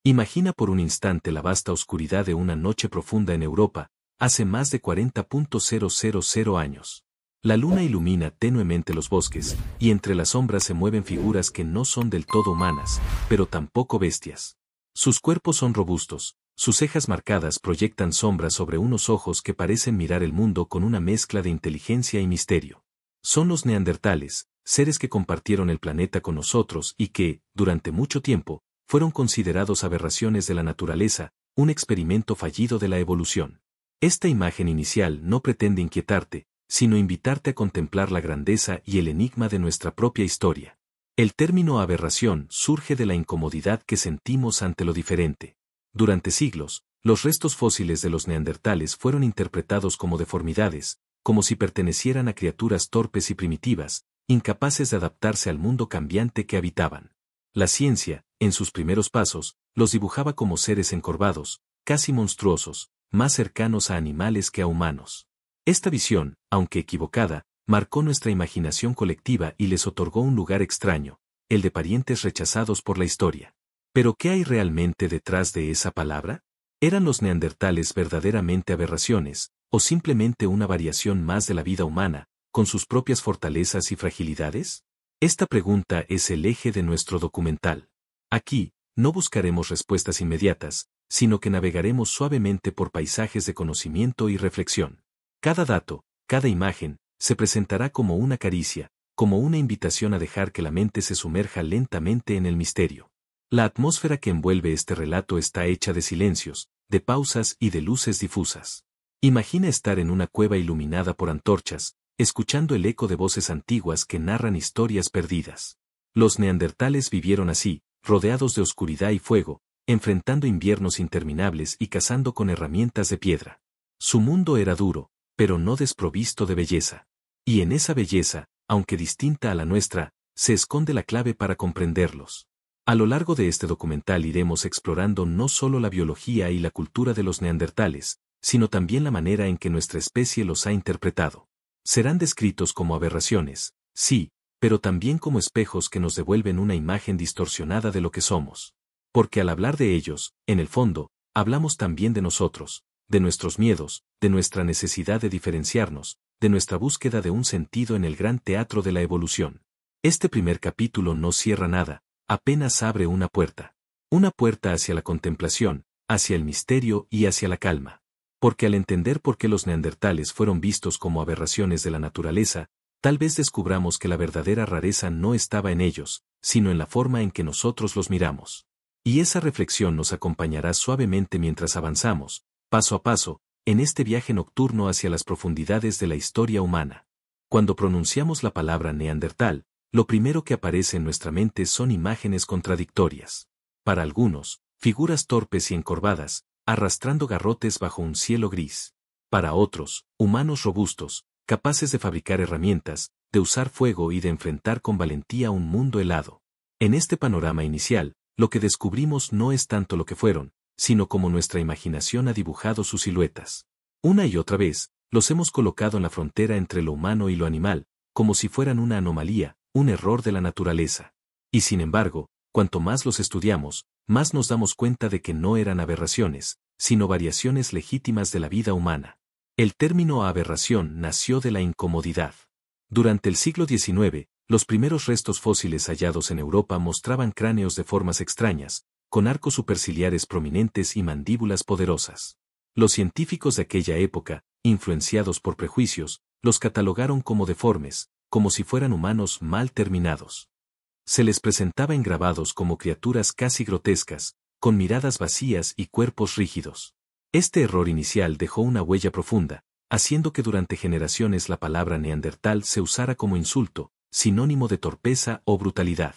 Imagina por un instante la vasta oscuridad de una noche profunda en Europa, hace más de 40.000 años. La luna ilumina tenuemente los bosques, y entre las sombras se mueven figuras que no son del todo humanas, pero tampoco bestias. Sus cuerpos son robustos, sus cejas marcadas proyectan sombras sobre unos ojos que parecen mirar el mundo con una mezcla de inteligencia y misterio. Son los neandertales, seres que compartieron el planeta con nosotros y que, durante mucho tiempo, fueron considerados aberraciones de la naturaleza, un experimento fallido de la evolución. Esta imagen inicial no pretende inquietarte, sino invitarte a contemplar la grandeza y el enigma de nuestra propia historia. El término aberración surge de la incomodidad que sentimos ante lo diferente. Durante siglos, los restos fósiles de los neandertales fueron interpretados como deformidades, como si pertenecieran a criaturas torpes y primitivas, incapaces de adaptarse al mundo cambiante que habitaban. La ciencia, en sus primeros pasos, los dibujaba como seres encorvados, casi monstruosos, más cercanos a animales que a humanos. Esta visión, aunque equivocada, marcó nuestra imaginación colectiva y les otorgó un lugar extraño, el de parientes rechazados por la historia. ¿Pero qué hay realmente detrás de esa palabra? ¿Eran los neandertales verdaderamente aberraciones, o simplemente una variación más de la vida humana, con sus propias fortalezas y fragilidades? Esta pregunta es el eje de nuestro documental. Aquí, no buscaremos respuestas inmediatas, sino que navegaremos suavemente por paisajes de conocimiento y reflexión. Cada dato, cada imagen, se presentará como una caricia, como una invitación a dejar que la mente se sumerja lentamente en el misterio. La atmósfera que envuelve este relato está hecha de silencios, de pausas y de luces difusas. Imagina estar en una cueva iluminada por antorchas, escuchando el eco de voces antiguas que narran historias perdidas. Los neandertales vivieron así, rodeados de oscuridad y fuego, enfrentando inviernos interminables y cazando con herramientas de piedra. Su mundo era duro, pero no desprovisto de belleza. Y en esa belleza, aunque distinta a la nuestra, se esconde la clave para comprenderlos. A lo largo de este documental iremos explorando no solo la biología y la cultura de los neandertales, sino también la manera en que nuestra especie los ha interpretado. Serán descritos como aberraciones, sí, pero también como espejos que nos devuelven una imagen distorsionada de lo que somos. Porque al hablar de ellos, en el fondo, hablamos también de nosotros, de nuestros miedos, de nuestra necesidad de diferenciarnos, de nuestra búsqueda de un sentido en el gran teatro de la evolución. Este primer capítulo no cierra nada, apenas abre una puerta. Una puerta hacia la contemplación, hacia el misterio y hacia la calma. Porque al entender por qué los neandertales fueron vistos como aberraciones de la naturaleza, tal vez descubramos que la verdadera rareza no estaba en ellos, sino en la forma en que nosotros los miramos. Y esa reflexión nos acompañará suavemente mientras avanzamos, paso a paso, en este viaje nocturno hacia las profundidades de la historia humana. Cuando pronunciamos la palabra neandertal, lo primero que aparece en nuestra mente son imágenes contradictorias. Para algunos, figuras torpes y encorvadas, arrastrando garrotes bajo un cielo gris. Para otros, humanos robustos, capaces de fabricar herramientas, de usar fuego y de enfrentar con valentía un mundo helado. En este panorama inicial, lo que descubrimos no es tanto lo que fueron, sino como nuestra imaginación ha dibujado sus siluetas. Una y otra vez, los hemos colocado en la frontera entre lo humano y lo animal, como si fueran una anomalía, un error de la naturaleza. Y sin embargo, cuanto más los estudiamos, más nos damos cuenta de que no eran aberraciones, sino variaciones legítimas de la vida humana. El término aberración nació de la incomodidad. Durante el siglo XIX, los primeros restos fósiles hallados en Europa mostraban cráneos de formas extrañas, con arcos superciliares prominentes y mandíbulas poderosas. Los científicos de aquella época, influenciados por prejuicios, los catalogaron como deformes, como si fueran humanos mal terminados. Se les presentaba en grabados como criaturas casi grotescas, con miradas vacías y cuerpos rígidos. Este error inicial dejó una huella profunda, haciendo que durante generaciones la palabra neandertal se usara como insulto, sinónimo de torpeza o brutalidad.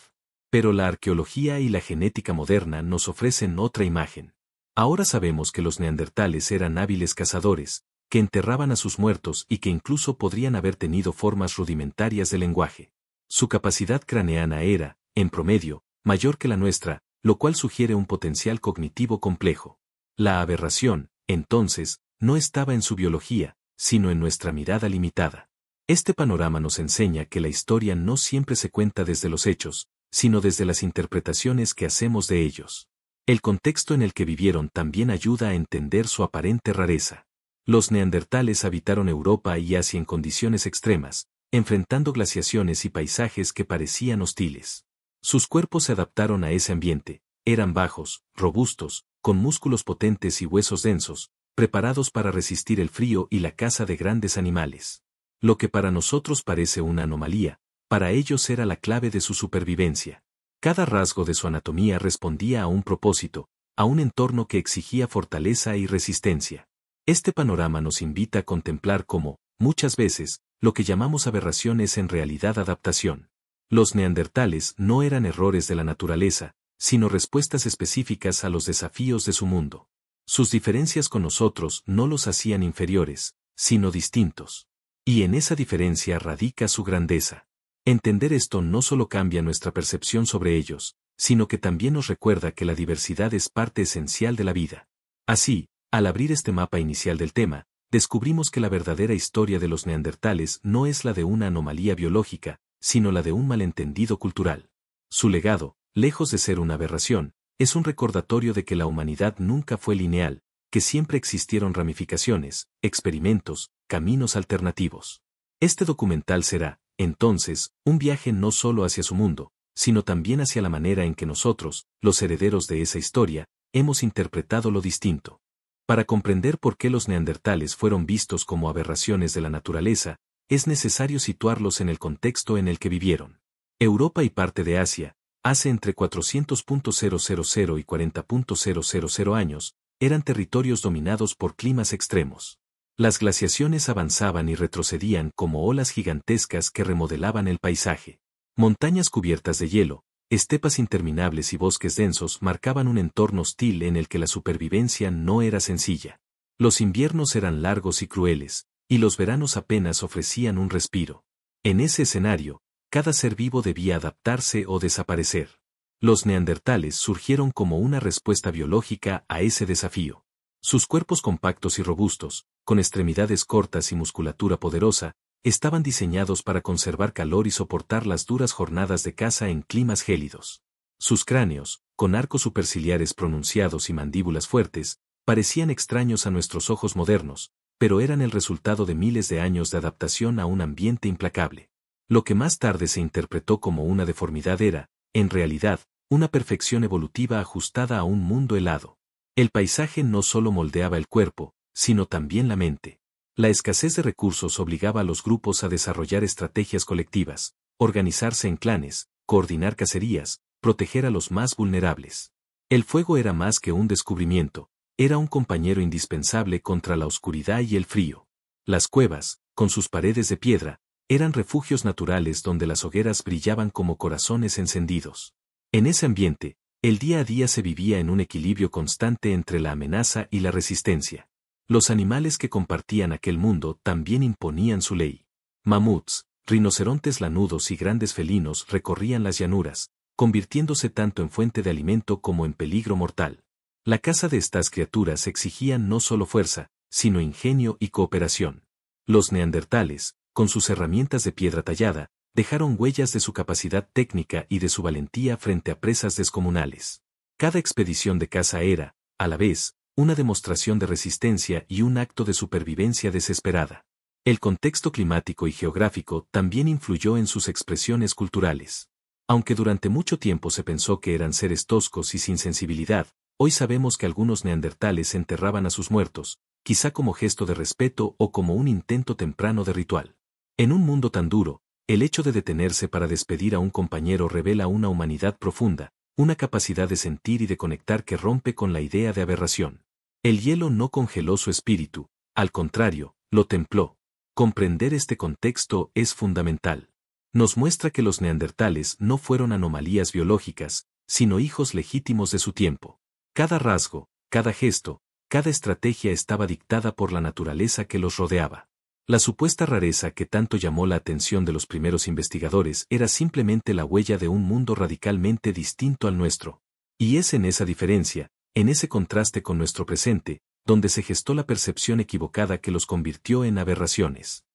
Pero la arqueología y la genética moderna nos ofrecen otra imagen. Ahora sabemos que los neandertales eran hábiles cazadores, que enterraban a sus muertos y que incluso podrían haber tenido formas rudimentarias de lenguaje. Su capacidad craneana era, en promedio, mayor que la nuestra, lo cual sugiere un potencial cognitivo complejo. La aberración, entonces, no estaba en su biología, sino en nuestra mirada limitada. Este panorama nos enseña que la historia no siempre se cuenta desde los hechos, sino desde las interpretaciones que hacemos de ellos. El contexto en el que vivieron también ayuda a entender su aparente rareza. Los neandertales habitaron Europa y Asia en condiciones extremas, enfrentando glaciaciones y paisajes que parecían hostiles. Sus cuerpos se adaptaron a ese ambiente, eran bajos, robustos, con músculos potentes y huesos densos, preparados para resistir el frío y la caza de grandes animales. Lo que para nosotros parece una anomalía, para ellos era la clave de su supervivencia. Cada rasgo de su anatomía respondía a un propósito, a un entorno que exigía fortaleza y resistencia. Este panorama nos invita a contemplar cómo, muchas veces, lo que llamamos aberración es en realidad adaptación. Los neandertales no eran errores de la naturaleza, sino respuestas específicas a los desafíos de su mundo. Sus diferencias con nosotros no los hacían inferiores, sino distintos. Y en esa diferencia radica su grandeza. Entender esto no solo cambia nuestra percepción sobre ellos, sino que también nos recuerda que la diversidad es parte esencial de la vida. Así, al abrir este mapa inicial del tema, descubrimos que la verdadera historia de los neandertales no es la de una anomalía biológica, sino la de un malentendido cultural. Su legado, lejos de ser una aberración, es un recordatorio de que la humanidad nunca fue lineal, que siempre existieron ramificaciones, experimentos, caminos alternativos. Este documental será, entonces, un viaje no solo hacia su mundo, sino también hacia la manera en que nosotros, los herederos de esa historia, hemos interpretado lo distinto. Para comprender por qué los neandertales fueron vistos como aberraciones de la naturaleza, es necesario situarlos en el contexto en el que vivieron. Europa y parte de Asia, hace entre 400.000 y 40.000 años, eran territorios dominados por climas extremos. Las glaciaciones avanzaban y retrocedían como olas gigantescas que remodelaban el paisaje. Montañas cubiertas de hielo, estepas interminables y bosques densos marcaban un entorno hostil en el que la supervivencia no era sencilla. Los inviernos eran largos y crueles, y los veranos apenas ofrecían un respiro. En ese escenario, cada ser vivo debía adaptarse o desaparecer. Los neandertales surgieron como una respuesta biológica a ese desafío. Sus cuerpos compactos y robustos, con extremidades cortas y musculatura poderosa, estaban diseñados para conservar calor y soportar las duras jornadas de caza en climas gélidos. Sus cráneos, con arcos superciliares pronunciados y mandíbulas fuertes, parecían extraños a nuestros ojos modernos, pero eran el resultado de miles de años de adaptación a un ambiente implacable. Lo que más tarde se interpretó como una deformidad era, en realidad, una perfección evolutiva ajustada a un mundo helado. El paisaje no solo moldeaba el cuerpo, sino también la mente. La escasez de recursos obligaba a los grupos a desarrollar estrategias colectivas, organizarse en clanes, coordinar cacerías, proteger a los más vulnerables. El fuego era más que un descubrimiento, era un compañero indispensable contra la oscuridad y el frío. Las cuevas, con sus paredes de piedra, eran refugios naturales donde las hogueras brillaban como corazones encendidos. En ese ambiente, el día a día se vivía en un equilibrio constante entre la amenaza y la resistencia. Los animales que compartían aquel mundo también imponían su ley. Mamuts, rinocerontes lanudos y grandes felinos recorrían las llanuras, convirtiéndose tanto en fuente de alimento como en peligro mortal. La caza de estas criaturas exigía no solo fuerza, sino ingenio y cooperación. Los neandertales, con sus herramientas de piedra tallada, dejaron huellas de su capacidad técnica y de su valentía frente a presas descomunales. Cada expedición de caza era, a la vez, una demostración de resistencia y un acto de supervivencia desesperada. El contexto climático y geográfico también influyó en sus expresiones culturales. Aunque durante mucho tiempo se pensó que eran seres toscos y sin sensibilidad, hoy sabemos que algunos neandertales enterraban a sus muertos, quizá como gesto de respeto o como un intento temprano de ritual. En un mundo tan duro, el hecho de detenerse para despedir a un compañero revela una humanidad profunda, una capacidad de sentir y de conectar que rompe con la idea de aberración. El hielo no congeló su espíritu, al contrario, lo templó. Comprender este contexto es fundamental. Nos muestra que los neandertales no fueron anomalías biológicas, sino hijos legítimos de su tiempo. Cada rasgo, cada gesto, cada estrategia estaba dictada por la naturaleza que los rodeaba. La supuesta rareza que tanto llamó la atención de los primeros investigadores era simplemente la huella de un mundo radicalmente distinto al nuestro. Y es en esa diferencia, en ese contraste con nuestro presente, donde se gestó la percepción equivocada que los convirtió en aberraciones.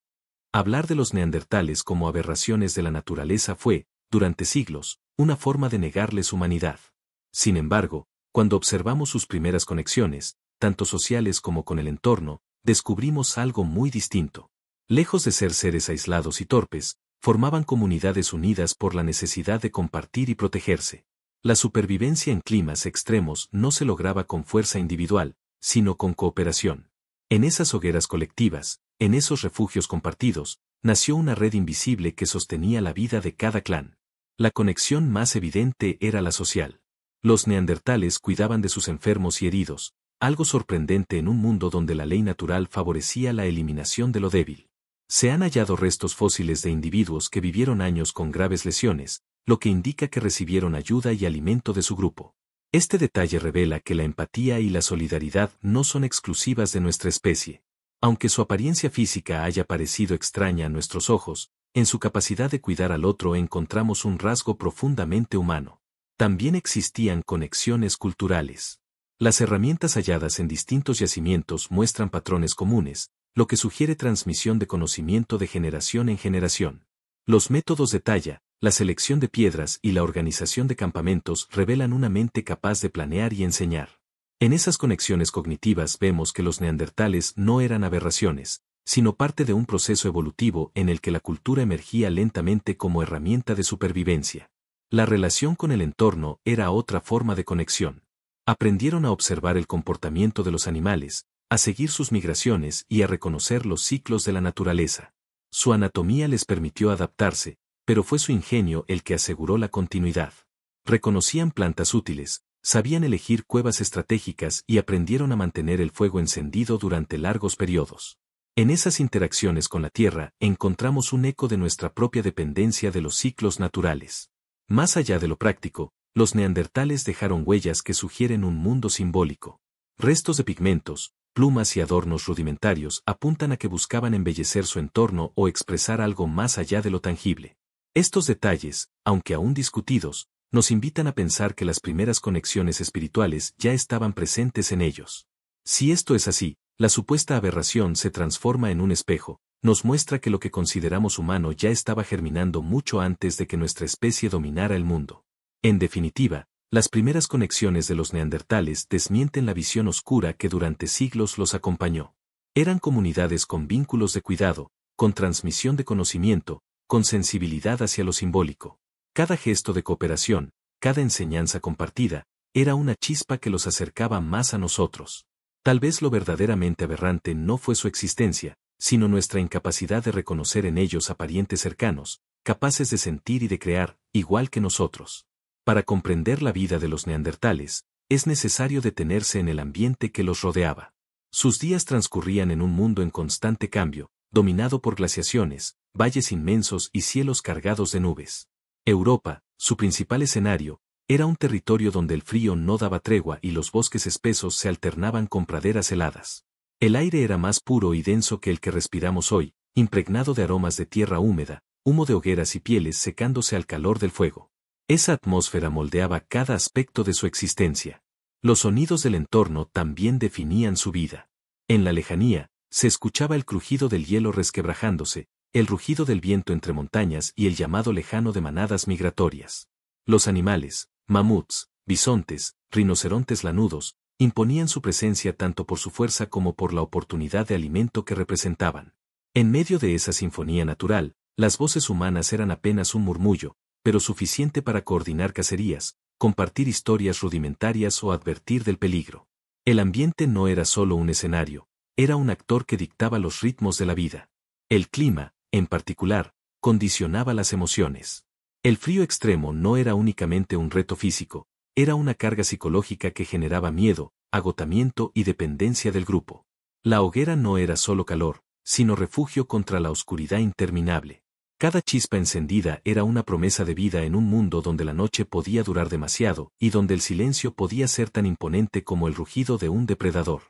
Hablar de los neandertales como aberraciones de la naturaleza fue, durante siglos, una forma de negarles humanidad. Sin embargo, Cuando observamos sus primeras conexiones, tanto sociales como con el entorno, descubrimos algo muy distinto. Lejos de ser seres aislados y torpes, formaban comunidades unidas por la necesidad de compartir y protegerse. La supervivencia en climas extremos no se lograba con fuerza individual, sino con cooperación. En esas hogueras colectivas, en esos refugios compartidos, nació una red invisible que sostenía la vida de cada clan. La conexión más evidente era la social. Los neandertales cuidaban de sus enfermos y heridos, algo sorprendente en un mundo donde la ley natural favorecía la eliminación de lo débil. Se han hallado restos fósiles de individuos que vivieron años con graves lesiones, lo que indica que recibieron ayuda y alimento de su grupo. Este detalle revela que la empatía y la solidaridad no son exclusivas de nuestra especie. Aunque su apariencia física haya parecido extraña a nuestros ojos, en su capacidad de cuidar al otro encontramos un rasgo profundamente humano. También existían conexiones culturales. Las herramientas halladas en distintos yacimientos muestran patrones comunes, lo que sugiere transmisión de conocimiento de generación en generación. Los métodos de talla, la selección de piedras y la organización de campamentos revelan una mente capaz de planear y enseñar. En esas conexiones cognitivas vemos que los neandertales no eran aberraciones, sino parte de un proceso evolutivo en el que la cultura emergía lentamente como herramienta de supervivencia. La relación con el entorno era otra forma de conexión. Aprendieron a observar el comportamiento de los animales, a seguir sus migraciones y a reconocer los ciclos de la naturaleza. Su anatomía les permitió adaptarse, pero fue su ingenio el que aseguró la continuidad. Reconocían plantas útiles, sabían elegir cuevas estratégicas y aprendieron a mantener el fuego encendido durante largos periodos. En esas interacciones con la tierra encontramos un eco de nuestra propia dependencia de los ciclos naturales. Más allá de lo práctico, los neandertales dejaron huellas que sugieren un mundo simbólico. Restos de pigmentos, plumas y adornos rudimentarios apuntan a que buscaban embellecer su entorno o expresar algo más allá de lo tangible. Estos detalles, aunque aún discutidos, nos invitan a pensar que las primeras conexiones espirituales ya estaban presentes en ellos. Si esto es así, la supuesta aberración se transforma en un espejo, nos muestra que lo que consideramos humano ya estaba germinando mucho antes de que nuestra especie dominara el mundo. En definitiva, las primeras conexiones de los neandertales desmienten la visión oscura que durante siglos los acompañó. Eran comunidades con vínculos de cuidado, con transmisión de conocimiento, con sensibilidad hacia lo simbólico. Cada gesto de cooperación, cada enseñanza compartida, era una chispa que los acercaba más a nosotros. Tal vez lo verdaderamente aberrante no fue su existencia, sino nuestra incapacidad de reconocer en ellos a parientes cercanos, capaces de sentir y de crear, igual que nosotros. Para comprender la vida de los neandertales, es necesario detenerse en el ambiente que los rodeaba. Sus días transcurrían en un mundo en constante cambio, dominado por glaciaciones, valles inmensos y cielos cargados de nubes. Europa, su principal escenario, era un territorio donde el frío no daba tregua y los bosques espesos se alternaban con praderas heladas. El aire era más puro y denso que el que respiramos hoy, impregnado de aromas de tierra húmeda, humo de hogueras y pieles secándose al calor del fuego. Esa atmósfera moldeaba cada aspecto de su existencia. Los sonidos del entorno también definían su vida. En la lejanía, se escuchaba el crujido del hielo resquebrajándose, el rugido del viento entre montañas y el llamado lejano de manadas migratorias. Los animales, mamuts, bisontes, rinocerontes lanudos, imponían su presencia tanto por su fuerza como por la oportunidad de alimento que representaban. En medio de esa sinfonía natural, las voces humanas eran apenas un murmullo, pero suficiente para coordinar cacerías, compartir historias rudimentarias o advertir del peligro. El ambiente no era solo un escenario, era un actor que dictaba los ritmos de la vida. El clima, en particular, condicionaba las emociones. El frío extremo no era únicamente un reto físico, era una carga psicológica que generaba miedo, agotamiento y dependencia del grupo. La hoguera no era solo calor, sino refugio contra la oscuridad interminable. Cada chispa encendida era una promesa de vida en un mundo donde la noche podía durar demasiado y donde el silencio podía ser tan imponente como el rugido de un depredador.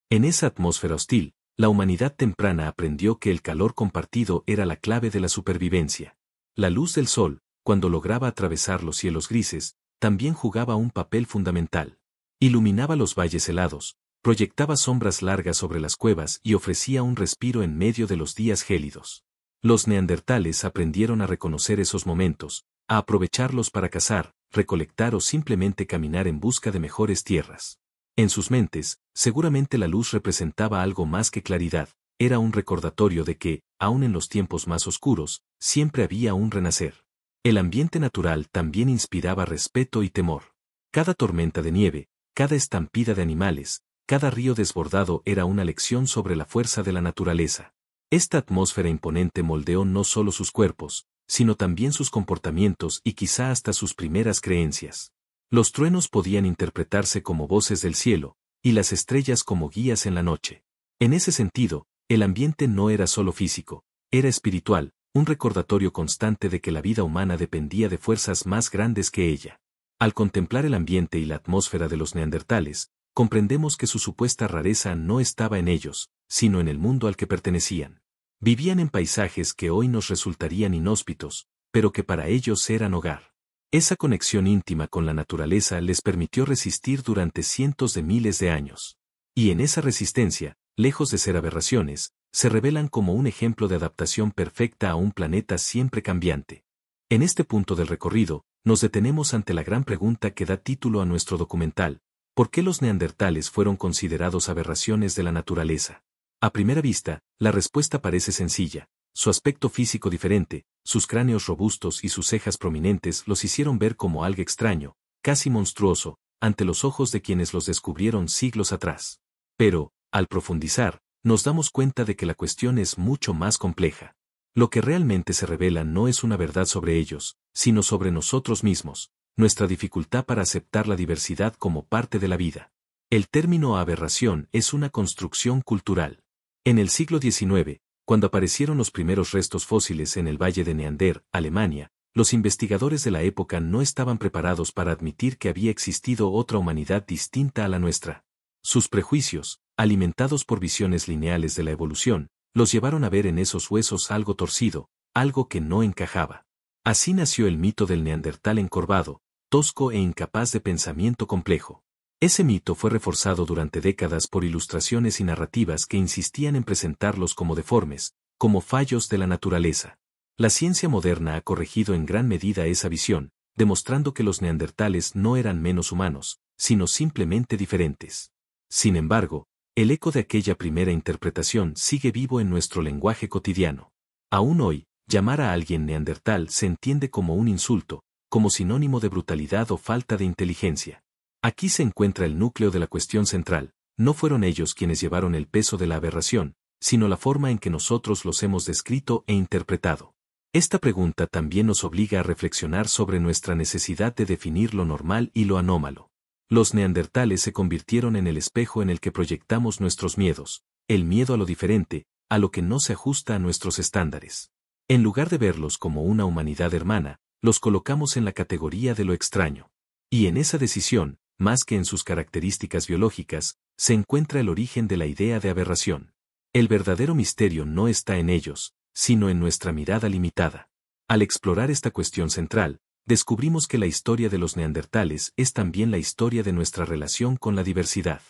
En esa atmósfera hostil, la humanidad temprana aprendió que el calor compartido era la clave de la supervivencia. La luz del sol, cuando lograba atravesar los cielos grises, también jugaba un papel fundamental. Iluminaba los valles helados, proyectaba sombras largas sobre las cuevas y ofrecía un respiro en medio de los días gélidos. Los neandertales aprendieron a reconocer esos momentos, a aprovecharlos para cazar, recolectar o simplemente caminar en busca de mejores tierras. En sus mentes, seguramente la luz representaba algo más que claridad, era un recordatorio de que, aun en los tiempos más oscuros, siempre había un renacer. El ambiente natural también inspiraba respeto y temor. Cada tormenta de nieve, cada estampida de animales, cada río desbordado era una lección sobre la fuerza de la naturaleza. Esta atmósfera imponente moldeó no solo sus cuerpos, sino también sus comportamientos y quizá hasta sus primeras creencias. Los truenos podían interpretarse como voces del cielo, y las estrellas como guías en la noche. En ese sentido, el ambiente no era solo físico, era espiritual, un recordatorio constante de que la vida humana dependía de fuerzas más grandes que ella. Al contemplar el ambiente y la atmósfera de los neandertales, comprendemos que su supuesta rareza no estaba en ellos, sino en el mundo al que pertenecían. Vivían en paisajes que hoy nos resultarían inhóspitos, pero que para ellos eran hogar. Esa conexión íntima con la naturaleza les permitió resistir durante cientos de miles de años. Y en esa resistencia, lejos de ser aberraciones, se revelan como un ejemplo de adaptación perfecta a un planeta siempre cambiante. En este punto del recorrido, nos detenemos ante la gran pregunta que da título a nuestro documental: ¿por qué los neandertales fueron considerados aberraciones de la naturaleza? A primera vista, la respuesta parece sencilla. Su aspecto físico diferente, sus cráneos robustos y sus cejas prominentes los hicieron ver como algo extraño, casi monstruoso, ante los ojos de quienes los descubrieron siglos atrás. Pero, al profundizar, nos damos cuenta de que la cuestión es mucho más compleja. Lo que realmente se revela no es una verdad sobre ellos, sino sobre nosotros mismos, nuestra dificultad para aceptar la diversidad como parte de la vida. El término aberración es una construcción cultural. En el siglo XIX, cuando aparecieron los primeros restos fósiles en el Valle de Neander, Alemania, los investigadores de la época no estaban preparados para admitir que había existido otra humanidad distinta a la nuestra. Sus prejuicios, alimentados por visiones lineales de la evolución, los llevaron a ver en esos huesos algo torcido, algo que no encajaba. Así nació el mito del neandertal encorvado, tosco e incapaz de pensamiento complejo. Ese mito fue reforzado durante décadas por ilustraciones y narrativas que insistían en presentarlos como deformes, como fallos de la naturaleza. La ciencia moderna ha corregido en gran medida esa visión, demostrando que los neandertales no eran menos humanos, sino simplemente diferentes. Sin embargo, el eco de aquella primera interpretación sigue vivo en nuestro lenguaje cotidiano. Aún hoy, llamar a alguien neandertal se entiende como un insulto, como sinónimo de brutalidad o falta de inteligencia. Aquí se encuentra el núcleo de la cuestión central. No fueron ellos quienes llevaron el peso de la aberración, sino la forma en que nosotros los hemos descrito e interpretado. Esta pregunta también nos obliga a reflexionar sobre nuestra necesidad de definir lo normal y lo anómalo. Los neandertales se convirtieron en el espejo en el que proyectamos nuestros miedos, el miedo a lo diferente, a lo que no se ajusta a nuestros estándares. En lugar de verlos como una humanidad hermana, los colocamos en la categoría de lo extraño. Y en esa decisión, más que en sus características biológicas, se encuentra el origen de la idea de aberración. El verdadero misterio no está en ellos, sino en nuestra mirada limitada. Al explorar esta cuestión central, descubrimos que la historia de los neandertales es también la historia de nuestra relación con la diversidad.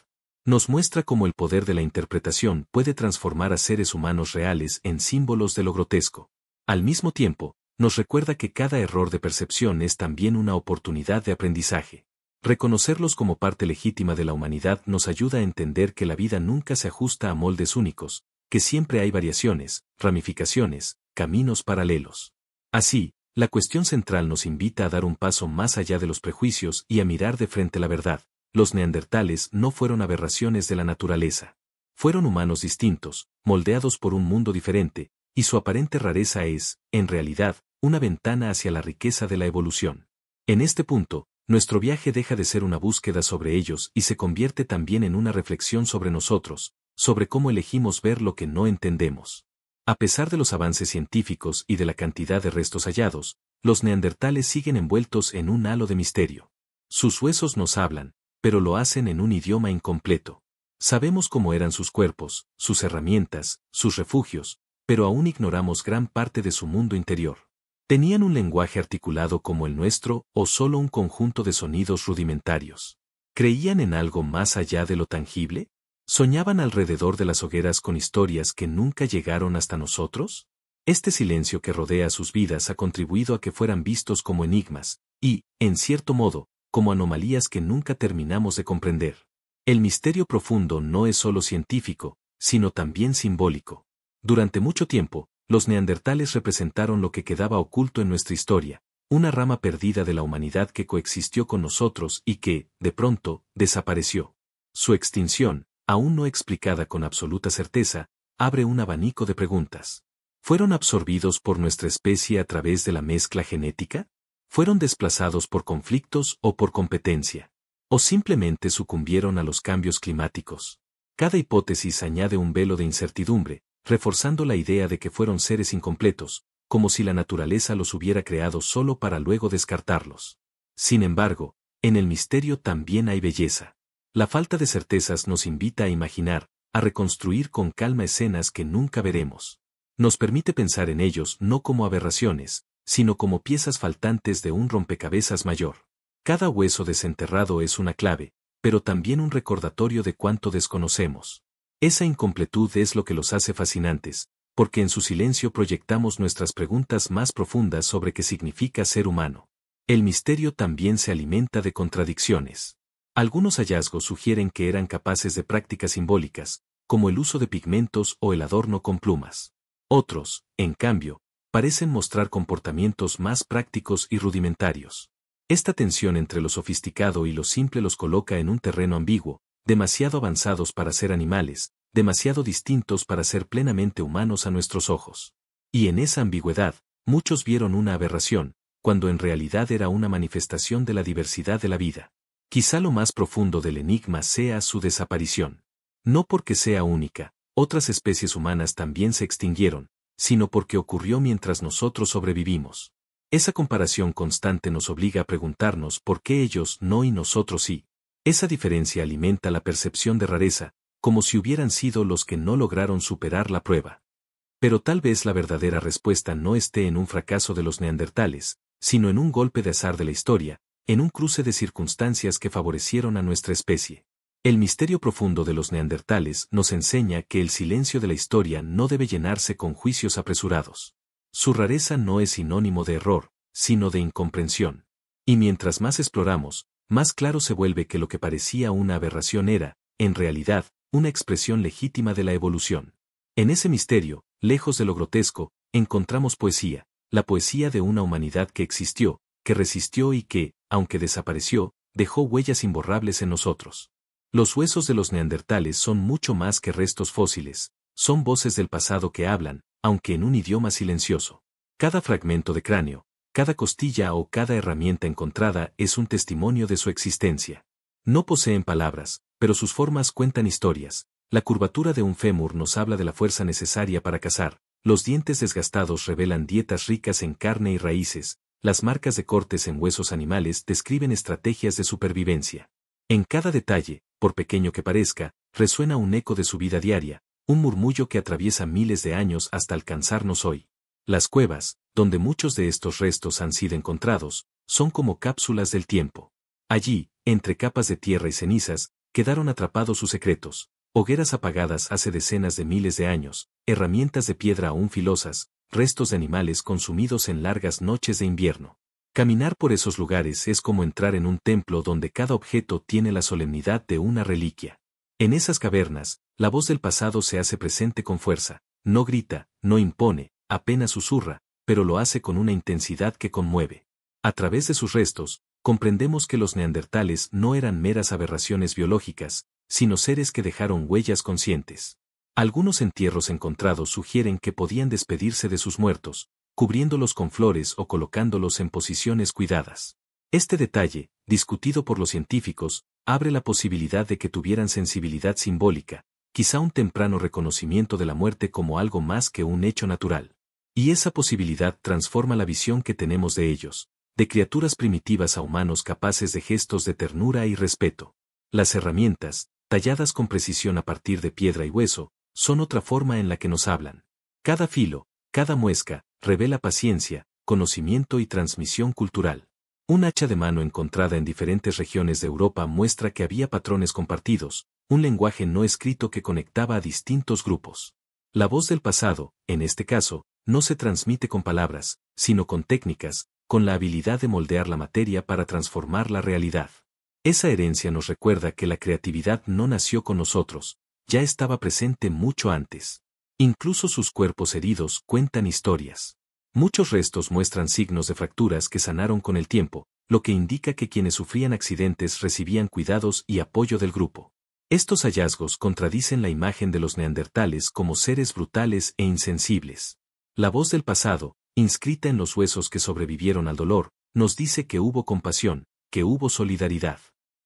Nos muestra cómo el poder de la interpretación puede transformar a seres humanos reales en símbolos de lo grotesco. Al mismo tiempo, nos recuerda que cada error de percepción es también una oportunidad de aprendizaje. Reconocerlos como parte legítima de la humanidad nos ayuda a entender que la vida nunca se ajusta a moldes únicos, que siempre hay variaciones, ramificaciones, caminos paralelos. Así, la cuestión central nos invita a dar un paso más allá de los prejuicios y a mirar de frente la verdad. Los neandertales no fueron aberraciones de la naturaleza. Fueron humanos distintos, moldeados por un mundo diferente, y su aparente rareza es, en realidad, una ventana hacia la riqueza de la evolución. En este punto, nuestro viaje deja de ser una búsqueda sobre ellos y se convierte también en una reflexión sobre nosotros, sobre cómo elegimos ver lo que no entendemos. A pesar de los avances científicos y de la cantidad de restos hallados, los neandertales siguen envueltos en un halo de misterio. Sus huesos nos hablan, pero lo hacen en un idioma incompleto. Sabemos cómo eran sus cuerpos, sus herramientas, sus refugios, pero aún ignoramos gran parte de su mundo interior. ¿Tenían un lenguaje articulado como el nuestro o solo un conjunto de sonidos rudimentarios? ¿Creían en algo más allá de lo tangible? ¿Soñaban alrededor de las hogueras con historias que nunca llegaron hasta nosotros? Este silencio que rodea sus vidas ha contribuido a que fueran vistos como enigmas, y, en cierto modo, como anomalías que nunca terminamos de comprender. El misterio profundo no es solo científico, sino también simbólico. Durante mucho tiempo, los neandertales representaron lo que quedaba oculto en nuestra historia, una rama perdida de la humanidad que coexistió con nosotros y que, de pronto, desapareció. Su extinción, aún no explicada con absoluta certeza, abre un abanico de preguntas. ¿Fueron absorbidos por nuestra especie a través de la mezcla genética? ¿Fueron desplazados por conflictos o por competencia? ¿O simplemente sucumbieron a los cambios climáticos? Cada hipótesis añade un velo de incertidumbre, reforzando la idea de que fueron seres incompletos, como si la naturaleza los hubiera creado solo para luego descartarlos. Sin embargo, en el misterio también hay belleza. La falta de certezas nos invita a imaginar, a reconstruir con calma escenas que nunca veremos. Nos permite pensar en ellos no como aberraciones, sino como piezas faltantes de un rompecabezas mayor. Cada hueso desenterrado es una clave, pero también un recordatorio de cuánto desconocemos. Esa incompletud es lo que los hace fascinantes, porque en su silencio proyectamos nuestras preguntas más profundas sobre qué significa ser humano. El misterio también se alimenta de contradicciones. Algunos hallazgos sugieren que eran capaces de prácticas simbólicas, como el uso de pigmentos o el adorno con plumas. Otros, en cambio, parecen mostrar comportamientos más prácticos y rudimentarios. Esta tensión entre lo sofisticado y lo simple los coloca en un terreno ambiguo, demasiado avanzados para ser animales, demasiado distintos para ser plenamente humanos a nuestros ojos. Y en esa ambigüedad, muchos vieron una aberración, cuando en realidad era una manifestación de la diversidad de la vida. Quizá lo más profundo del enigma sea su desaparición. No porque sea única, otras especies humanas también se extinguieron, sino porque ocurrió mientras nosotros sobrevivimos. Esa comparación constante nos obliga a preguntarnos por qué ellos no y nosotros sí. Esa diferencia alimenta la percepción de rareza, como si hubieran sido los que no lograron superar la prueba. Pero tal vez la verdadera respuesta no esté en un fracaso de los neandertales, sino en un golpe de azar de la historia, en un cruce de circunstancias que favorecieron a nuestra especie. El misterio profundo de los neandertales nos enseña que el silencio de la historia no debe llenarse con juicios apresurados. Su rareza no es sinónimo de error, sino de incomprensión. Y mientras más exploramos, más claro se vuelve que lo que parecía una aberración era, en realidad, una expresión legítima de la evolución. En ese misterio, lejos de lo grotesco, encontramos poesía, la poesía de una humanidad que existió, que resistió y que, aunque desapareció, dejó huellas imborrables en nosotros. Los huesos de los neandertales son mucho más que restos fósiles, son voces del pasado que hablan, aunque en un idioma silencioso. Cada fragmento de cráneo, cada costilla o cada herramienta encontrada es un testimonio de su existencia. No poseen palabras, pero sus formas cuentan historias. La curvatura de un fémur nos habla de la fuerza necesaria para cazar, los dientes desgastados revelan dietas ricas en carne y raíces, las marcas de cortes en huesos animales describen estrategias de supervivencia. En cada detalle, por pequeño que parezca, resuena un eco de su vida diaria, un murmullo que atraviesa miles de años hasta alcanzarnos hoy. Las cuevas, donde muchos de estos restos han sido encontrados, son como cápsulas del tiempo. Allí, entre capas de tierra y cenizas, quedaron atrapados sus secretos, hogueras apagadas hace decenas de miles de años, herramientas de piedra aún filosas, restos de animales consumidos en largas noches de invierno. Caminar por esos lugares es como entrar en un templo donde cada objeto tiene la solemnidad de una reliquia. En esas cavernas, la voz del pasado se hace presente con fuerza, no grita, no impone, apenas susurra, pero lo hace con una intensidad que conmueve. A través de sus restos, comprendemos que los neandertales no eran meras aberraciones biológicas, sino seres que dejaron huellas conscientes. Algunos entierros encontrados sugieren que podían despedirse de sus muertos, cubriéndolos con flores o colocándolos en posiciones cuidadas. Este detalle, discutido por los científicos, abre la posibilidad de que tuvieran sensibilidad simbólica, quizá un temprano reconocimiento de la muerte como algo más que un hecho natural. Y esa posibilidad transforma la visión que tenemos de ellos, de criaturas primitivas a humanos capaces de gestos de ternura y respeto. Las herramientas, talladas con precisión a partir de piedra y hueso, son otra forma en la que nos hablan. Cada filo, cada muesca, revela paciencia, conocimiento y transmisión cultural. Un hacha de mano encontrada en diferentes regiones de Europa muestra que había patrones compartidos, un lenguaje no escrito que conectaba a distintos grupos. La voz del pasado, en este caso, no se transmite con palabras, sino con técnicas, con la habilidad de moldear la materia para transformar la realidad. Esa herencia nos recuerda que la creatividad no nació con nosotros, ya estaba presente mucho antes. Incluso sus cuerpos heridos cuentan historias. Muchos restos muestran signos de fracturas que sanaron con el tiempo, lo que indica que quienes sufrían accidentes recibían cuidados y apoyo del grupo. Estos hallazgos contradicen la imagen de los neandertales como seres brutales e insensibles. La voz del pasado, inscrita en los huesos que sobrevivieron al dolor, nos dice que hubo compasión, que hubo solidaridad.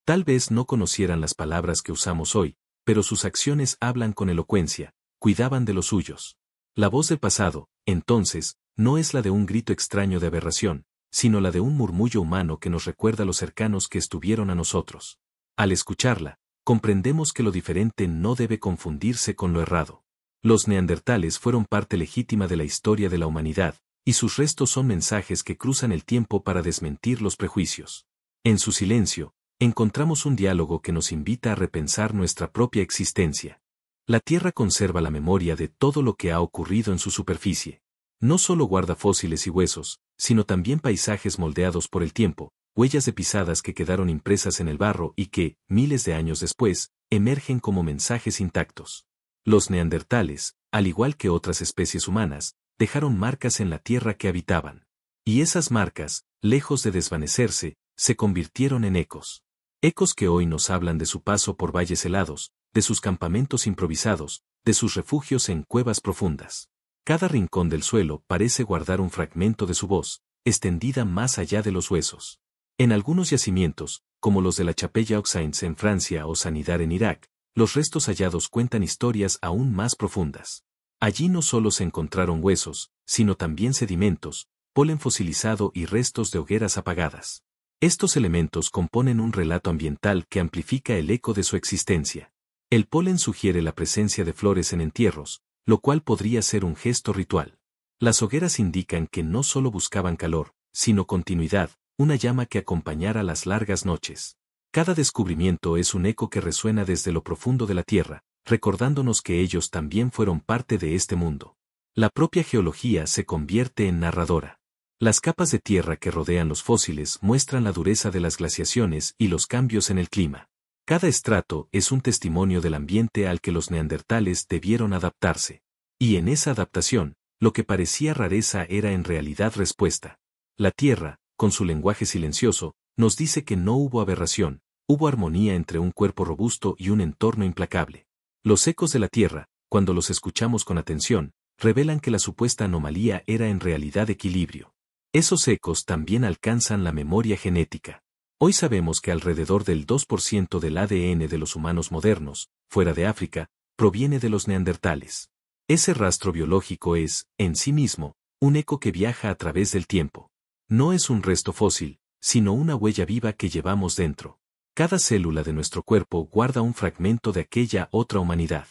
Tal vez no conocieran las palabras que usamos hoy, pero sus acciones hablan con elocuencia, cuidaban de los suyos. La voz del pasado, entonces, no es la de un grito extraño de aberración, sino la de un murmullo humano que nos recuerda lo cercanos que estuvieron a nosotros. Al escucharla, comprendemos que lo diferente no debe confundirse con lo errado. Los neandertales fueron parte legítima de la historia de la humanidad, y sus restos son mensajes que cruzan el tiempo para desmentir los prejuicios. En su silencio, encontramos un diálogo que nos invita a repensar nuestra propia existencia. La Tierra conserva la memoria de todo lo que ha ocurrido en su superficie. No solo guarda fósiles y huesos, sino también paisajes moldeados por el tiempo, huellas de pisadas que quedaron impresas en el barro y que, miles de años después, emergen como mensajes intactos. Los neandertales, al igual que otras especies humanas, dejaron marcas en la tierra que habitaban. Y esas marcas, lejos de desvanecerse, se convirtieron en ecos. Ecos que hoy nos hablan de su paso por valles helados, de sus campamentos improvisados, de sus refugios en cuevas profundas. Cada rincón del suelo parece guardar un fragmento de su voz, extendida más allá de los huesos. En algunos yacimientos, como los de la Chapelle aux Saints en Francia o Sanidar en Irak, los restos hallados cuentan historias aún más profundas. Allí no solo se encontraron huesos, sino también sedimentos, polen fosilizado y restos de hogueras apagadas. Estos elementos componen un relato ambiental que amplifica el eco de su existencia. El polen sugiere la presencia de flores en entierros, lo cual podría ser un gesto ritual. Las hogueras indican que no solo buscaban calor, sino continuidad, una llama que acompañara las largas noches. Cada descubrimiento es un eco que resuena desde lo profundo de la tierra, recordándonos que ellos también fueron parte de este mundo. La propia geología se convierte en narradora. Las capas de tierra que rodean los fósiles muestran la dureza de las glaciaciones y los cambios en el clima. Cada estrato es un testimonio del ambiente al que los neandertales debieron adaptarse. Y en esa adaptación, lo que parecía rareza era en realidad respuesta. La tierra, con su lenguaje silencioso, nos dice que no hubo aberración, hubo armonía entre un cuerpo robusto y un entorno implacable. Los ecos de la tierra, cuando los escuchamos con atención, revelan que la supuesta anomalía era en realidad equilibrio. Esos ecos también alcanzan la memoria genética. Hoy sabemos que alrededor del 2% del ADN de los humanos modernos, fuera de África, proviene de los neandertales. Ese rastro biológico es, en sí mismo, un eco que viaja a través del tiempo. No es un resto fósil, sino una huella viva que llevamos dentro. Cada célula de nuestro cuerpo guarda un fragmento de aquella otra humanidad.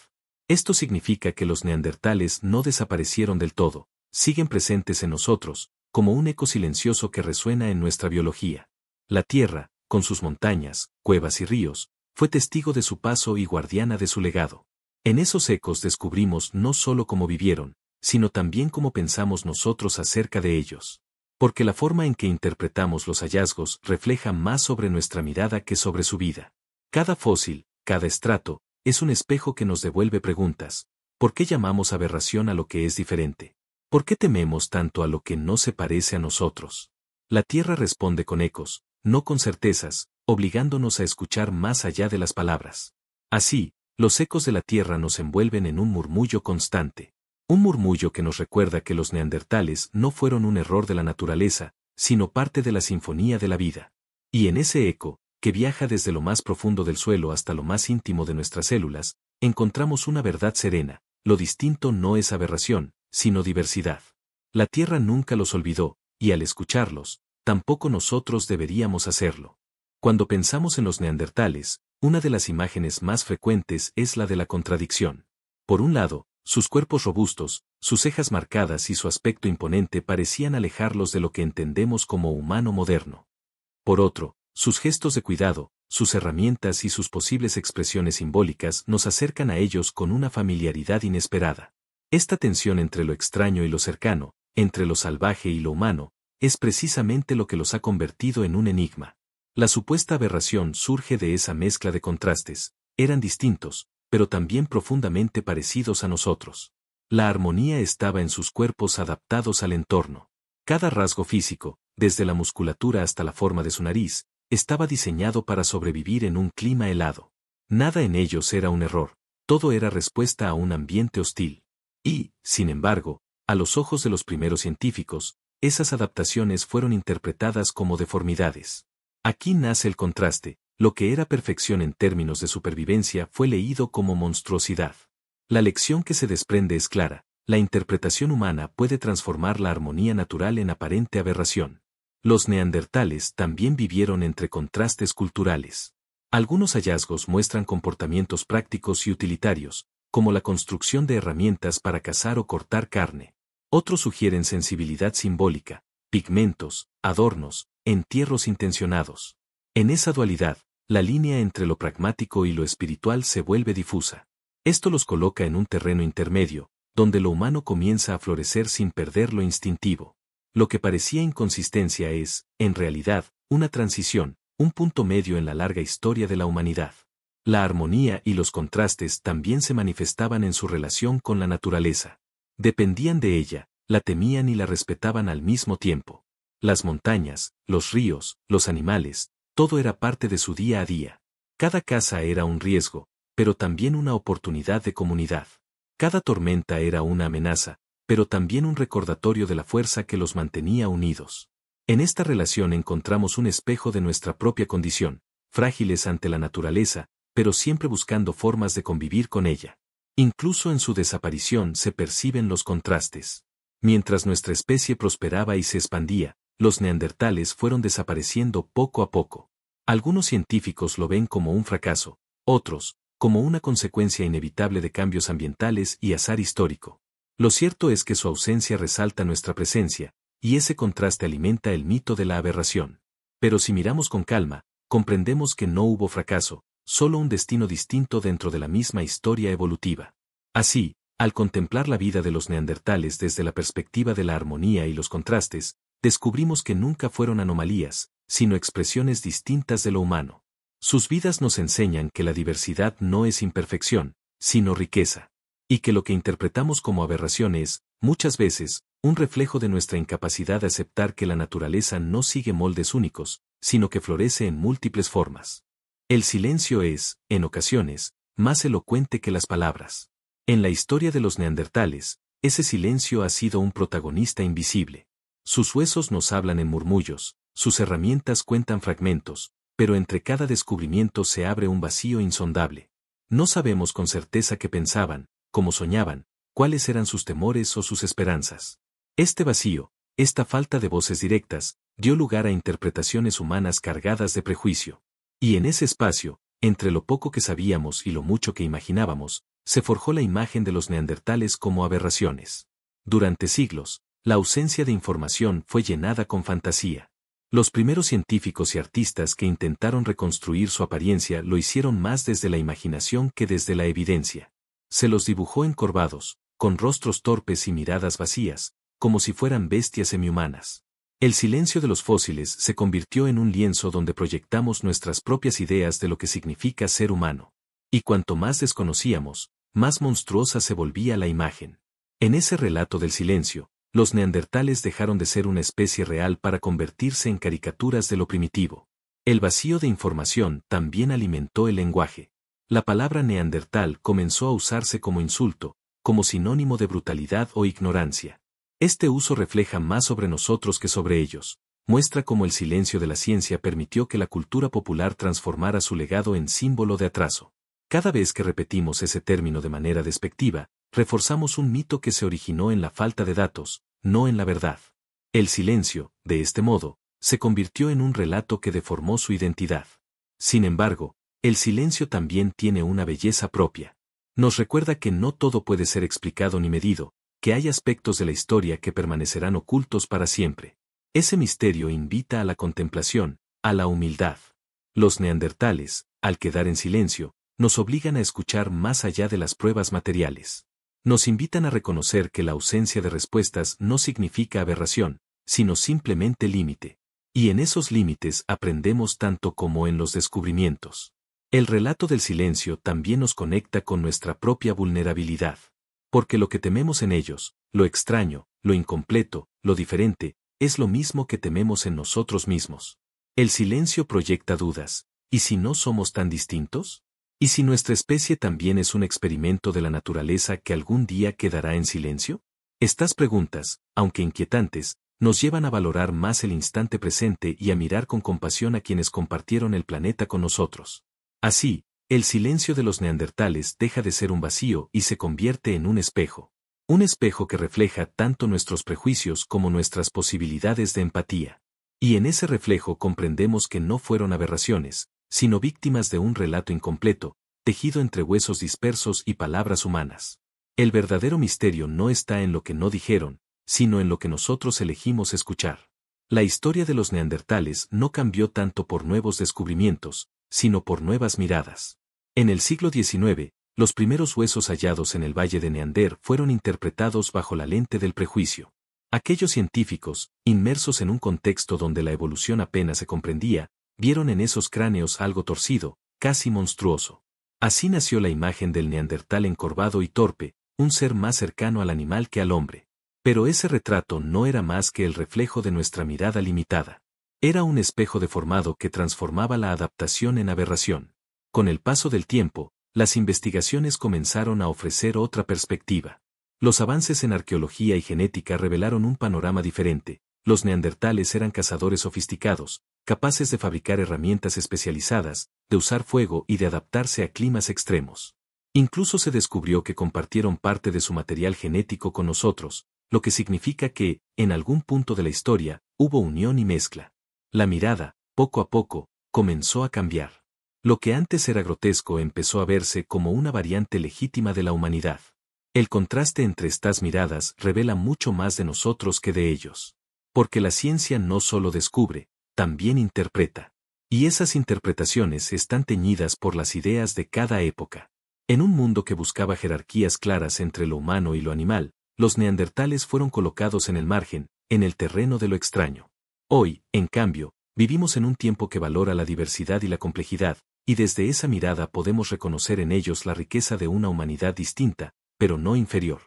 Esto significa que los neandertales no desaparecieron del todo, siguen presentes en nosotros, como un eco silencioso que resuena en nuestra biología. La Tierra, con sus montañas, cuevas y ríos, fue testigo de su paso y guardiana de su legado. En esos ecos descubrimos no solo cómo vivieron, sino también cómo pensamos nosotros acerca de ellos. Porque la forma en que interpretamos los hallazgos refleja más sobre nuestra mirada que sobre su vida. Cada fósil, cada estrato, es un espejo que nos devuelve preguntas. ¿Por qué llamamos aberración a lo que es diferente? ¿Por qué tememos tanto a lo que no se parece a nosotros? La Tierra responde con ecos, no con certezas, obligándonos a escuchar más allá de las palabras. Así, los ecos de la Tierra nos envuelven en un murmullo constante. Un murmullo que nos recuerda que los neandertales no fueron un error de la naturaleza, sino parte de la sinfonía de la vida. Y en ese eco, que viaja desde lo más profundo del suelo hasta lo más íntimo de nuestras células, encontramos una verdad serena: lo distinto no es aberración, sino diversidad. La Tierra nunca los olvidó, y al escucharlos, tampoco nosotros deberíamos hacerlo. Cuando pensamos en los neandertales, una de las imágenes más frecuentes es la de la contradicción. Por un lado, sus cuerpos robustos, sus cejas marcadas y su aspecto imponente parecían alejarlos de lo que entendemos como humano moderno. Por otro, sus gestos de cuidado, sus herramientas y sus posibles expresiones simbólicas nos acercan a ellos con una familiaridad inesperada. Esta tensión entre lo extraño y lo cercano, entre lo salvaje y lo humano, es precisamente lo que los ha convertido en un enigma. La supuesta aberración surge de esa mezcla de contrastes. Eran distintos, pero también profundamente parecidos a nosotros. La armonía estaba en sus cuerpos adaptados al entorno. Cada rasgo físico, desde la musculatura hasta la forma de su nariz, estaba diseñado para sobrevivir en un clima helado. Nada en ellos era un error, todo era respuesta a un ambiente hostil. Y, sin embargo, a los ojos de los primeros científicos, esas adaptaciones fueron interpretadas como deformidades. Aquí nace el contraste, lo que era perfección en términos de supervivencia fue leído como monstruosidad. La lección que se desprende es clara, la interpretación humana puede transformar la armonía natural en aparente aberración. Los neandertales también vivieron entre contrastes culturales. Algunos hallazgos muestran comportamientos prácticos y utilitarios, como la construcción de herramientas para cazar o cortar carne. Otros sugieren sensibilidad simbólica, pigmentos, adornos, entierros intencionados. En esa dualidad, la línea entre lo pragmático y lo espiritual se vuelve difusa. Esto los coloca en un terreno intermedio, donde lo humano comienza a florecer sin perder lo instintivo. Lo que parecía inconsistencia es, en realidad, una transición, un punto medio en la larga historia de la humanidad. La armonía y los contrastes también se manifestaban en su relación con la naturaleza. Dependían de ella, la temían y la respetaban al mismo tiempo. Las montañas, los ríos, los animales, todo era parte de su día a día. Cada caza era un riesgo, pero también una oportunidad de comunidad. Cada tormenta era una amenaza, pero también un recordatorio de la fuerza que los mantenía unidos. En esta relación encontramos un espejo de nuestra propia condición, frágiles ante la naturaleza, pero siempre buscando formas de convivir con ella. Incluso en su desaparición se perciben los contrastes. Mientras nuestra especie prosperaba y se expandía, los neandertales fueron desapareciendo poco a poco. Algunos científicos lo ven como un fracaso, otros, como una consecuencia inevitable de cambios ambientales y azar histórico. Lo cierto es que su ausencia resalta nuestra presencia, y ese contraste alimenta el mito de la aberración. Pero si miramos con calma, comprendemos que no hubo fracaso, solo un destino distinto dentro de la misma historia evolutiva. Así, al contemplar la vida de los neandertales desde la perspectiva de la armonía y los contrastes, descubrimos que nunca fueron anomalías, sino expresiones distintas de lo humano. Sus vidas nos enseñan que la diversidad no es imperfección, sino riqueza. Y que lo que interpretamos como aberración es, muchas veces, un reflejo de nuestra incapacidad de aceptar que la naturaleza no sigue moldes únicos, sino que florece en múltiples formas. El silencio es, en ocasiones, más elocuente que las palabras. En la historia de los neandertales, ese silencio ha sido un protagonista invisible. Sus huesos nos hablan en murmullos, sus herramientas cuentan fragmentos, pero entre cada descubrimiento se abre un vacío insondable. No sabemos con certeza qué pensaban, cómo soñaban, cuáles eran sus temores o sus esperanzas. Este vacío, esta falta de voces directas, dio lugar a interpretaciones humanas cargadas de prejuicio. Y en ese espacio, entre lo poco que sabíamos y lo mucho que imaginábamos, se forjó la imagen de los neandertales como aberraciones. Durante siglos, la ausencia de información fue llenada con fantasía. Los primeros científicos y artistas que intentaron reconstruir su apariencia lo hicieron más desde la imaginación que desde la evidencia. Se los dibujó encorvados, con rostros torpes y miradas vacías, como si fueran bestias semihumanas. El silencio de los fósiles se convirtió en un lienzo donde proyectamos nuestras propias ideas de lo que significa ser humano. Y cuanto más desconocíamos, más monstruosa se volvía la imagen. En ese relato del silencio, los neandertales dejaron de ser una especie real para convertirse en caricaturas de lo primitivo. El vacío de información también alimentó el lenguaje. La palabra neandertal comenzó a usarse como insulto, como sinónimo de brutalidad o ignorancia. Este uso refleja más sobre nosotros que sobre ellos, muestra cómo el silencio de la ciencia permitió que la cultura popular transformara su legado en símbolo de atraso. Cada vez que repetimos ese término de manera despectiva, reforzamos un mito que se originó en la falta de datos, no en la verdad. El silencio, de este modo, se convirtió en un relato que deformó su identidad. Sin embargo, el silencio también tiene una belleza propia. Nos recuerda que no todo puede ser explicado ni medido, que hay aspectos de la historia que permanecerán ocultos para siempre. Ese misterio invita a la contemplación, a la humildad. Los neandertales, al quedar en silencio, nos obligan a escuchar más allá de las pruebas materiales. Nos invitan a reconocer que la ausencia de respuestas no significa aberración, sino simplemente límite. Y en esos límites aprendemos tanto como en los descubrimientos. El relato del silencio también nos conecta con nuestra propia vulnerabilidad. Porque lo que tememos en ellos, lo extraño, lo incompleto, lo diferente, es lo mismo que tememos en nosotros mismos. El silencio proyecta dudas. ¿Y si no somos tan distintos? ¿Y si nuestra especie también es un experimento de la naturaleza que algún día quedará en silencio? Estas preguntas, aunque inquietantes, nos llevan a valorar más el instante presente y a mirar con compasión a quienes compartieron el planeta con nosotros. Así, el silencio de los neandertales deja de ser un vacío y se convierte en un espejo. Un espejo que refleja tanto nuestros prejuicios como nuestras posibilidades de empatía. Y en ese reflejo comprendemos que no fueron aberraciones, sino víctimas de un relato incompleto, tejido entre huesos dispersos y palabras humanas. El verdadero misterio no está en lo que no dijeron, sino en lo que nosotros elegimos escuchar. La historia de los neandertales no cambió tanto por nuevos descubrimientos, sino por nuevas miradas. En el siglo XIX, los primeros huesos hallados en el Valle de Neander fueron interpretados bajo la lente del prejuicio. Aquellos científicos, inmersos en un contexto donde la evolución apenas se comprendía, vieron en esos cráneos algo torcido, casi monstruoso. Así nació la imagen del neandertal encorvado y torpe, un ser más cercano al animal que al hombre. Pero ese retrato no era más que el reflejo de nuestra mirada limitada. Era un espejo deformado que transformaba la adaptación en aberración. Con el paso del tiempo, las investigaciones comenzaron a ofrecer otra perspectiva. Los avances en arqueología y genética revelaron un panorama diferente. Los neandertales eran cazadores sofisticados, capaces de fabricar herramientas especializadas, de usar fuego y de adaptarse a climas extremos. Incluso se descubrió que compartieron parte de su material genético con nosotros, lo que significa que, en algún punto de la historia, hubo unión y mezcla. La mirada, poco a poco, comenzó a cambiar. Lo que antes era grotesco empezó a verse como una variante legítima de la humanidad. El contraste entre estas miradas revela mucho más de nosotros que de ellos. Porque la ciencia no solo descubre, también interpreta. Y esas interpretaciones están teñidas por las ideas de cada época. En un mundo que buscaba jerarquías claras entre lo humano y lo animal, los neandertales fueron colocados en el margen, en el terreno de lo extraño. Hoy, en cambio, vivimos en un tiempo que valora la diversidad y la complejidad, y desde esa mirada podemos reconocer en ellos la riqueza de una humanidad distinta, pero no inferior.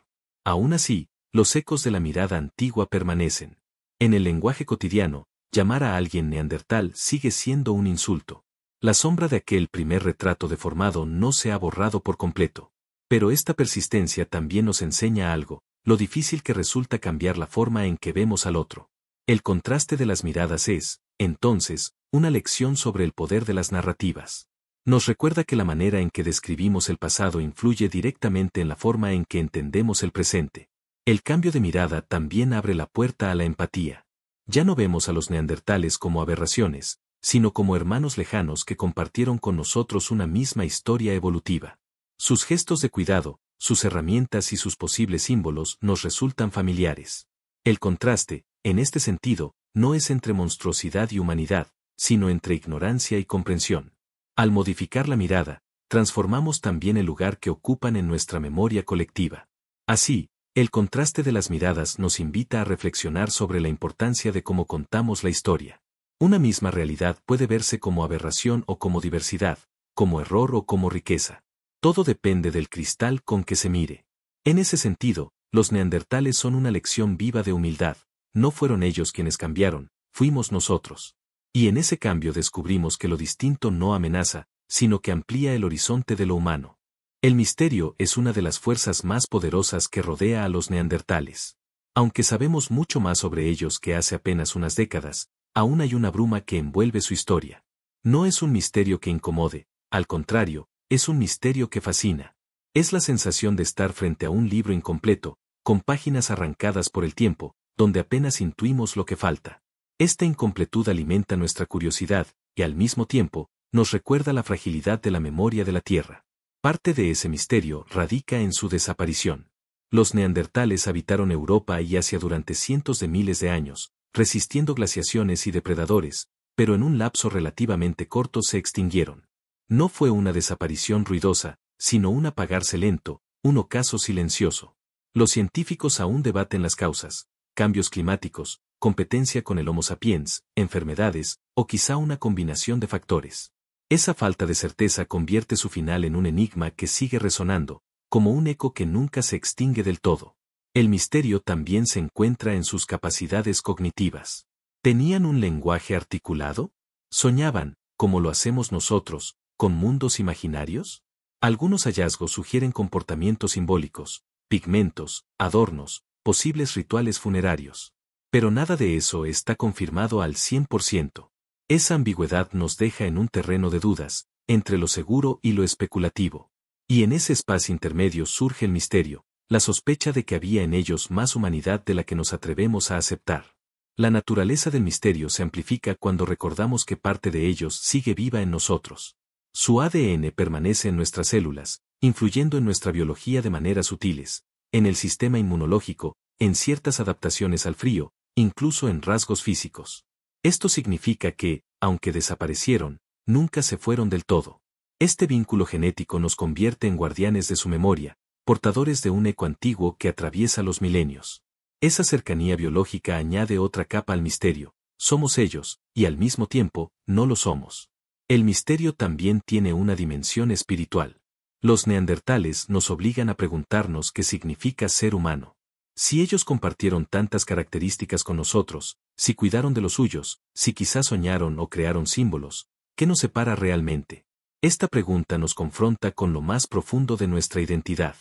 Aún así, los ecos de la mirada antigua permanecen. En el lenguaje cotidiano, llamar a alguien neandertal sigue siendo un insulto. La sombra de aquel primer retrato deformado no se ha borrado por completo. Pero esta persistencia también nos enseña algo, lo difícil que resulta cambiar la forma en que vemos al otro. El contraste de las miradas es, entonces, una lección sobre el poder de las narrativas. Nos recuerda que la manera en que describimos el pasado influye directamente en la forma en que entendemos el presente. El cambio de mirada también abre la puerta a la empatía. Ya no vemos a los neandertales como aberraciones, sino como hermanos lejanos que compartieron con nosotros una misma historia evolutiva. Sus gestos de cuidado, sus herramientas y sus posibles símbolos nos resultan familiares. El contraste, en este sentido, no es entre monstruosidad y humanidad, sino entre ignorancia y comprensión. Al modificar la mirada, transformamos también el lugar que ocupan en nuestra memoria colectiva. Así, el contraste de las miradas nos invita a reflexionar sobre la importancia de cómo contamos la historia. Una misma realidad puede verse como aberración o como diversidad, como error o como riqueza. Todo depende del cristal con que se mire. En ese sentido, los neandertales son una lección viva de humildad. No fueron ellos quienes cambiaron, fuimos nosotros. Y en ese cambio descubrimos que lo distinto no amenaza, sino que amplía el horizonte de lo humano. El misterio es una de las fuerzas más poderosas que rodea a los neandertales. Aunque sabemos mucho más sobre ellos que hace apenas unas décadas, aún hay una bruma que envuelve su historia. No es un misterio que incomode, al contrario, es un misterio que fascina. Es la sensación de estar frente a un libro incompleto, con páginas arrancadas por el tiempo, donde apenas intuimos lo que falta. Esta incompletud alimenta nuestra curiosidad, y al mismo tiempo, nos recuerda la fragilidad de la memoria de la Tierra. Parte de ese misterio radica en su desaparición. Los neandertales habitaron Europa y Asia durante cientos de miles de años, resistiendo glaciaciones y depredadores, pero en un lapso relativamente corto se extinguieron. No fue una desaparición ruidosa, sino un apagarse lento, un ocaso silencioso. Los científicos aún debaten las causas, cambios climáticos, competencia con el Homo sapiens, enfermedades, o quizá una combinación de factores. Esa falta de certeza convierte su final en un enigma que sigue resonando, como un eco que nunca se extingue del todo. El misterio también se encuentra en sus capacidades cognitivas. ¿Tenían un lenguaje articulado? ¿Soñaban, como lo hacemos nosotros, con mundos imaginarios? Algunos hallazgos sugieren comportamientos simbólicos, pigmentos, adornos, posibles rituales funerarios. Pero nada de eso está confirmado al 100%. Esa ambigüedad nos deja en un terreno de dudas, entre lo seguro y lo especulativo. Y en ese espacio intermedio surge el misterio, la sospecha de que había en ellos más humanidad de la que nos atrevemos a aceptar. La naturaleza del misterio se amplifica cuando recordamos que parte de ellos sigue viva en nosotros. Su ADN permanece en nuestras células, influyendo en nuestra biología de maneras sutiles, en el sistema inmunológico, en ciertas adaptaciones al frío, incluso en rasgos físicos. Esto significa que, aunque desaparecieron, nunca se fueron del todo. Este vínculo genético nos convierte en guardianes de su memoria, portadores de un eco antiguo que atraviesa los milenios. Esa cercanía biológica añade otra capa al misterio. Somos ellos, y al mismo tiempo, no lo somos. El misterio también tiene una dimensión espiritual. Los neandertales nos obligan a preguntarnos qué significa ser humano. Si ellos compartieron tantas características con nosotros, si cuidaron de los suyos, si quizás soñaron o crearon símbolos, ¿qué nos separa realmente? Esta pregunta nos confronta con lo más profundo de nuestra identidad.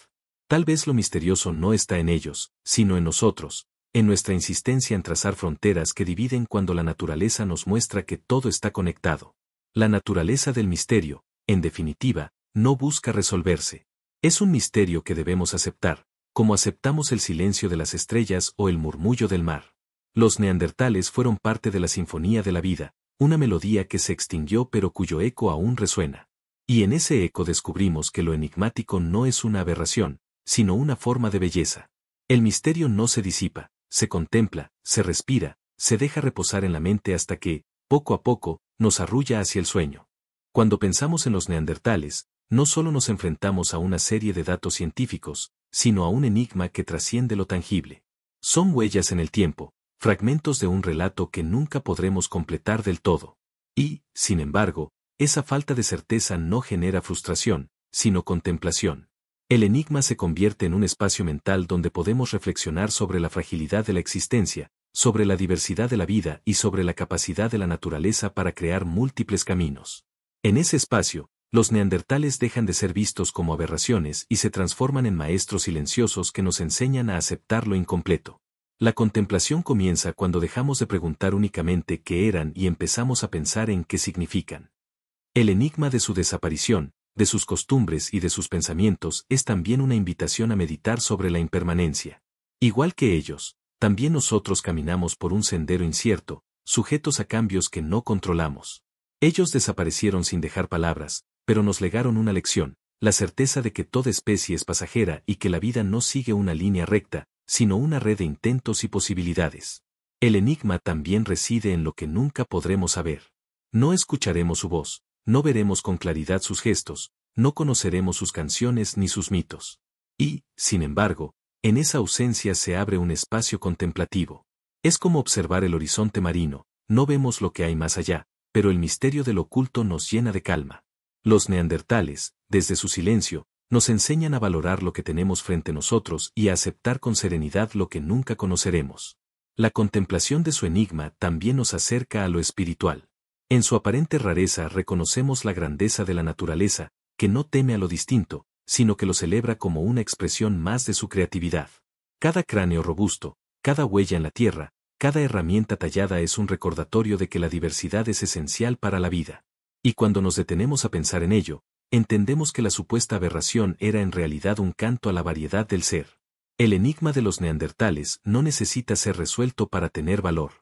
Tal vez lo misterioso no está en ellos, sino en nosotros, en nuestra insistencia en trazar fronteras que dividen cuando la naturaleza nos muestra que todo está conectado. La naturaleza del misterio, en definitiva, no busca resolverse. Es un misterio que debemos aceptar, como aceptamos el silencio de las estrellas o el murmullo del mar. Los neandertales fueron parte de la sinfonía de la vida, una melodía que se extinguió pero cuyo eco aún resuena. Y en ese eco descubrimos que lo enigmático no es una aberración, sino una forma de belleza. El misterio no se disipa, se contempla, se respira, se deja reposar en la mente hasta que, poco a poco, nos arrulla hacia el sueño. Cuando pensamos en los neandertales, no solo nos enfrentamos a una serie de datos científicos, sino a un enigma que trasciende lo tangible. Son huellas en el tiempo, fragmentos de un relato que nunca podremos completar del todo. Y, sin embargo, esa falta de certeza no genera frustración, sino contemplación. El enigma se convierte en un espacio mental donde podemos reflexionar sobre la fragilidad de la existencia, sobre la diversidad de la vida y sobre la capacidad de la naturaleza para crear múltiples caminos. En ese espacio, los neandertales dejan de ser vistos como aberraciones y se transforman en maestros silenciosos que nos enseñan a aceptar lo incompleto. La contemplación comienza cuando dejamos de preguntar únicamente qué eran y empezamos a pensar en qué significan. El enigma de su desaparición, de sus costumbres y de sus pensamientos es también una invitación a meditar sobre la impermanencia. Igual que ellos, también nosotros caminamos por un sendero incierto, sujetos a cambios que no controlamos. Ellos desaparecieron sin dejar palabras, pero nos legaron una lección, la certeza de que toda especie es pasajera y que la vida no sigue una línea recta, sino una red de intentos y posibilidades. El enigma también reside en lo que nunca podremos saber. No escucharemos su voz, no veremos con claridad sus gestos, no conoceremos sus canciones ni sus mitos. Y, sin embargo, en esa ausencia se abre un espacio contemplativo. Es como observar el horizonte marino, no vemos lo que hay más allá, pero el misterio del oculto nos llena de calma. Los neandertales, desde su silencio, nos enseñan a valorar lo que tenemos frente a nosotros y a aceptar con serenidad lo que nunca conoceremos. La contemplación de su enigma también nos acerca a lo espiritual. En su aparente rareza reconocemos la grandeza de la naturaleza, que no teme a lo distinto, sino que lo celebra como una expresión más de su creatividad. Cada cráneo robusto, cada huella en la tierra, cada herramienta tallada es un recordatorio de que la diversidad es esencial para la vida. Y cuando nos detenemos a pensar en ello, entendemos que la supuesta aberración era en realidad un canto a la variedad del ser. El enigma de los neandertales no necesita ser resuelto para tener valor.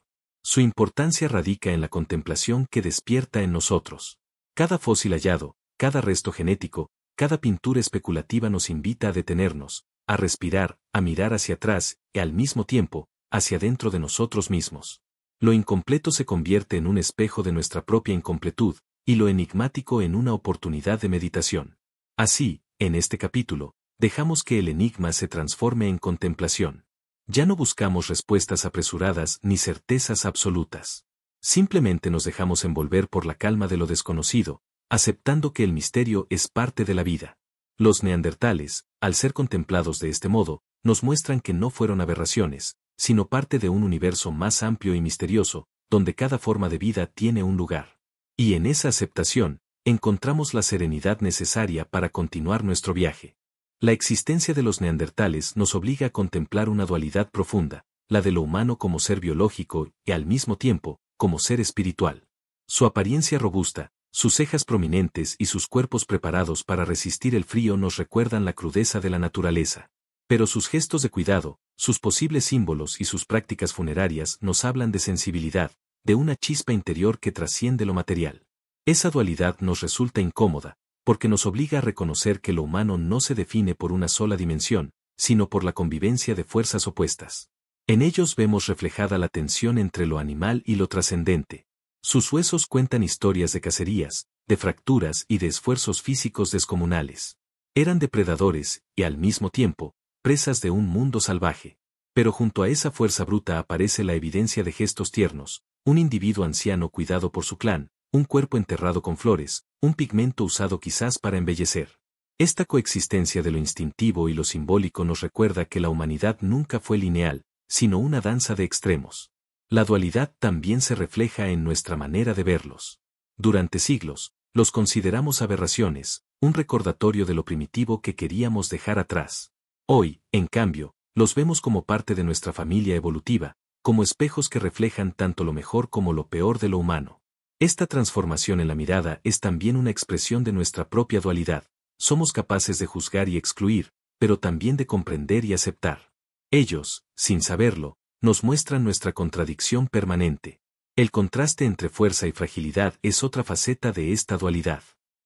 Su importancia radica en la contemplación que despierta en nosotros. Cada fósil hallado, cada resto genético, cada pintura especulativa nos invita a detenernos, a respirar, a mirar hacia atrás y al mismo tiempo, hacia dentro de nosotros mismos. Lo incompleto se convierte en un espejo de nuestra propia incompletud, y lo enigmático en una oportunidad de meditación. Así, en este capítulo, Dejamos que el enigma se transforme en contemplación. Ya no buscamos respuestas apresuradas ni certezas absolutas. Simplemente nos dejamos envolver por la calma de lo desconocido, aceptando que el misterio es parte de la vida. Los neandertales, al ser contemplados de este modo, nos muestran que no fueron aberraciones, sino parte de un universo más amplio y misterioso, donde cada forma de vida tiene un lugar. Y en esa aceptación, encontramos la serenidad necesaria para continuar nuestro viaje. La existencia de los neandertales nos obliga a contemplar una dualidad profunda, la de lo humano como ser biológico y, al mismo tiempo, como ser espiritual. Su apariencia robusta, sus cejas prominentes y sus cuerpos preparados para resistir el frío nos recuerdan la crudeza de la naturaleza. Pero sus gestos de cuidado, sus posibles símbolos y sus prácticas funerarias nos hablan de sensibilidad, de una chispa interior que trasciende lo material. Esa dualidad nos resulta incómoda, porque nos obliga a reconocer que lo humano no se define por una sola dimensión, sino por la convivencia de fuerzas opuestas. En ellos vemos reflejada la tensión entre lo animal y lo trascendente. Sus huesos cuentan historias de cacerías, de fracturas y de esfuerzos físicos descomunales. Eran depredadores, y al mismo tiempo, presas de un mundo salvaje. Pero junto a esa fuerza bruta aparece la evidencia de gestos tiernos, un individuo anciano cuidado por su clan, un cuerpo enterrado con flores, un pigmento usado quizás para embellecer. Esta coexistencia de lo instintivo y lo simbólico nos recuerda que la humanidad nunca fue lineal, sino una danza de extremos. La dualidad también se refleja en nuestra manera de verlos. Durante siglos, los consideramos aberraciones, un recordatorio de lo primitivo que queríamos dejar atrás. Hoy, en cambio, los vemos como parte de nuestra familia evolutiva, como espejos que reflejan tanto lo mejor como lo peor de lo humano. Esta transformación en la mirada es también una expresión de nuestra propia dualidad. Somos capaces de juzgar y excluir, pero también de comprender y aceptar. Ellos, sin saberlo, nos muestran nuestra contradicción permanente. El contraste entre fuerza y fragilidad es otra faceta de esta dualidad.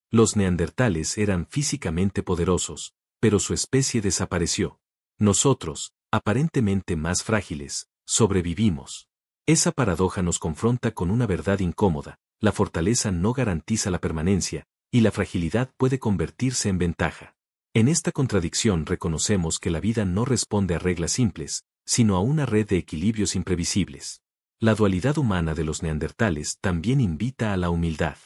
Los neandertales eran físicamente poderosos, pero su especie desapareció. Nosotros, aparentemente más frágiles, sobrevivimos. Esa paradoja nos confronta con una verdad incómoda: la fortaleza no garantiza la permanencia, y la fragilidad puede convertirse en ventaja. En esta contradicción reconocemos que la vida no responde a reglas simples, sino a una red de equilibrios imprevisibles. La dualidad humana de los neandertales también invita a la humildad.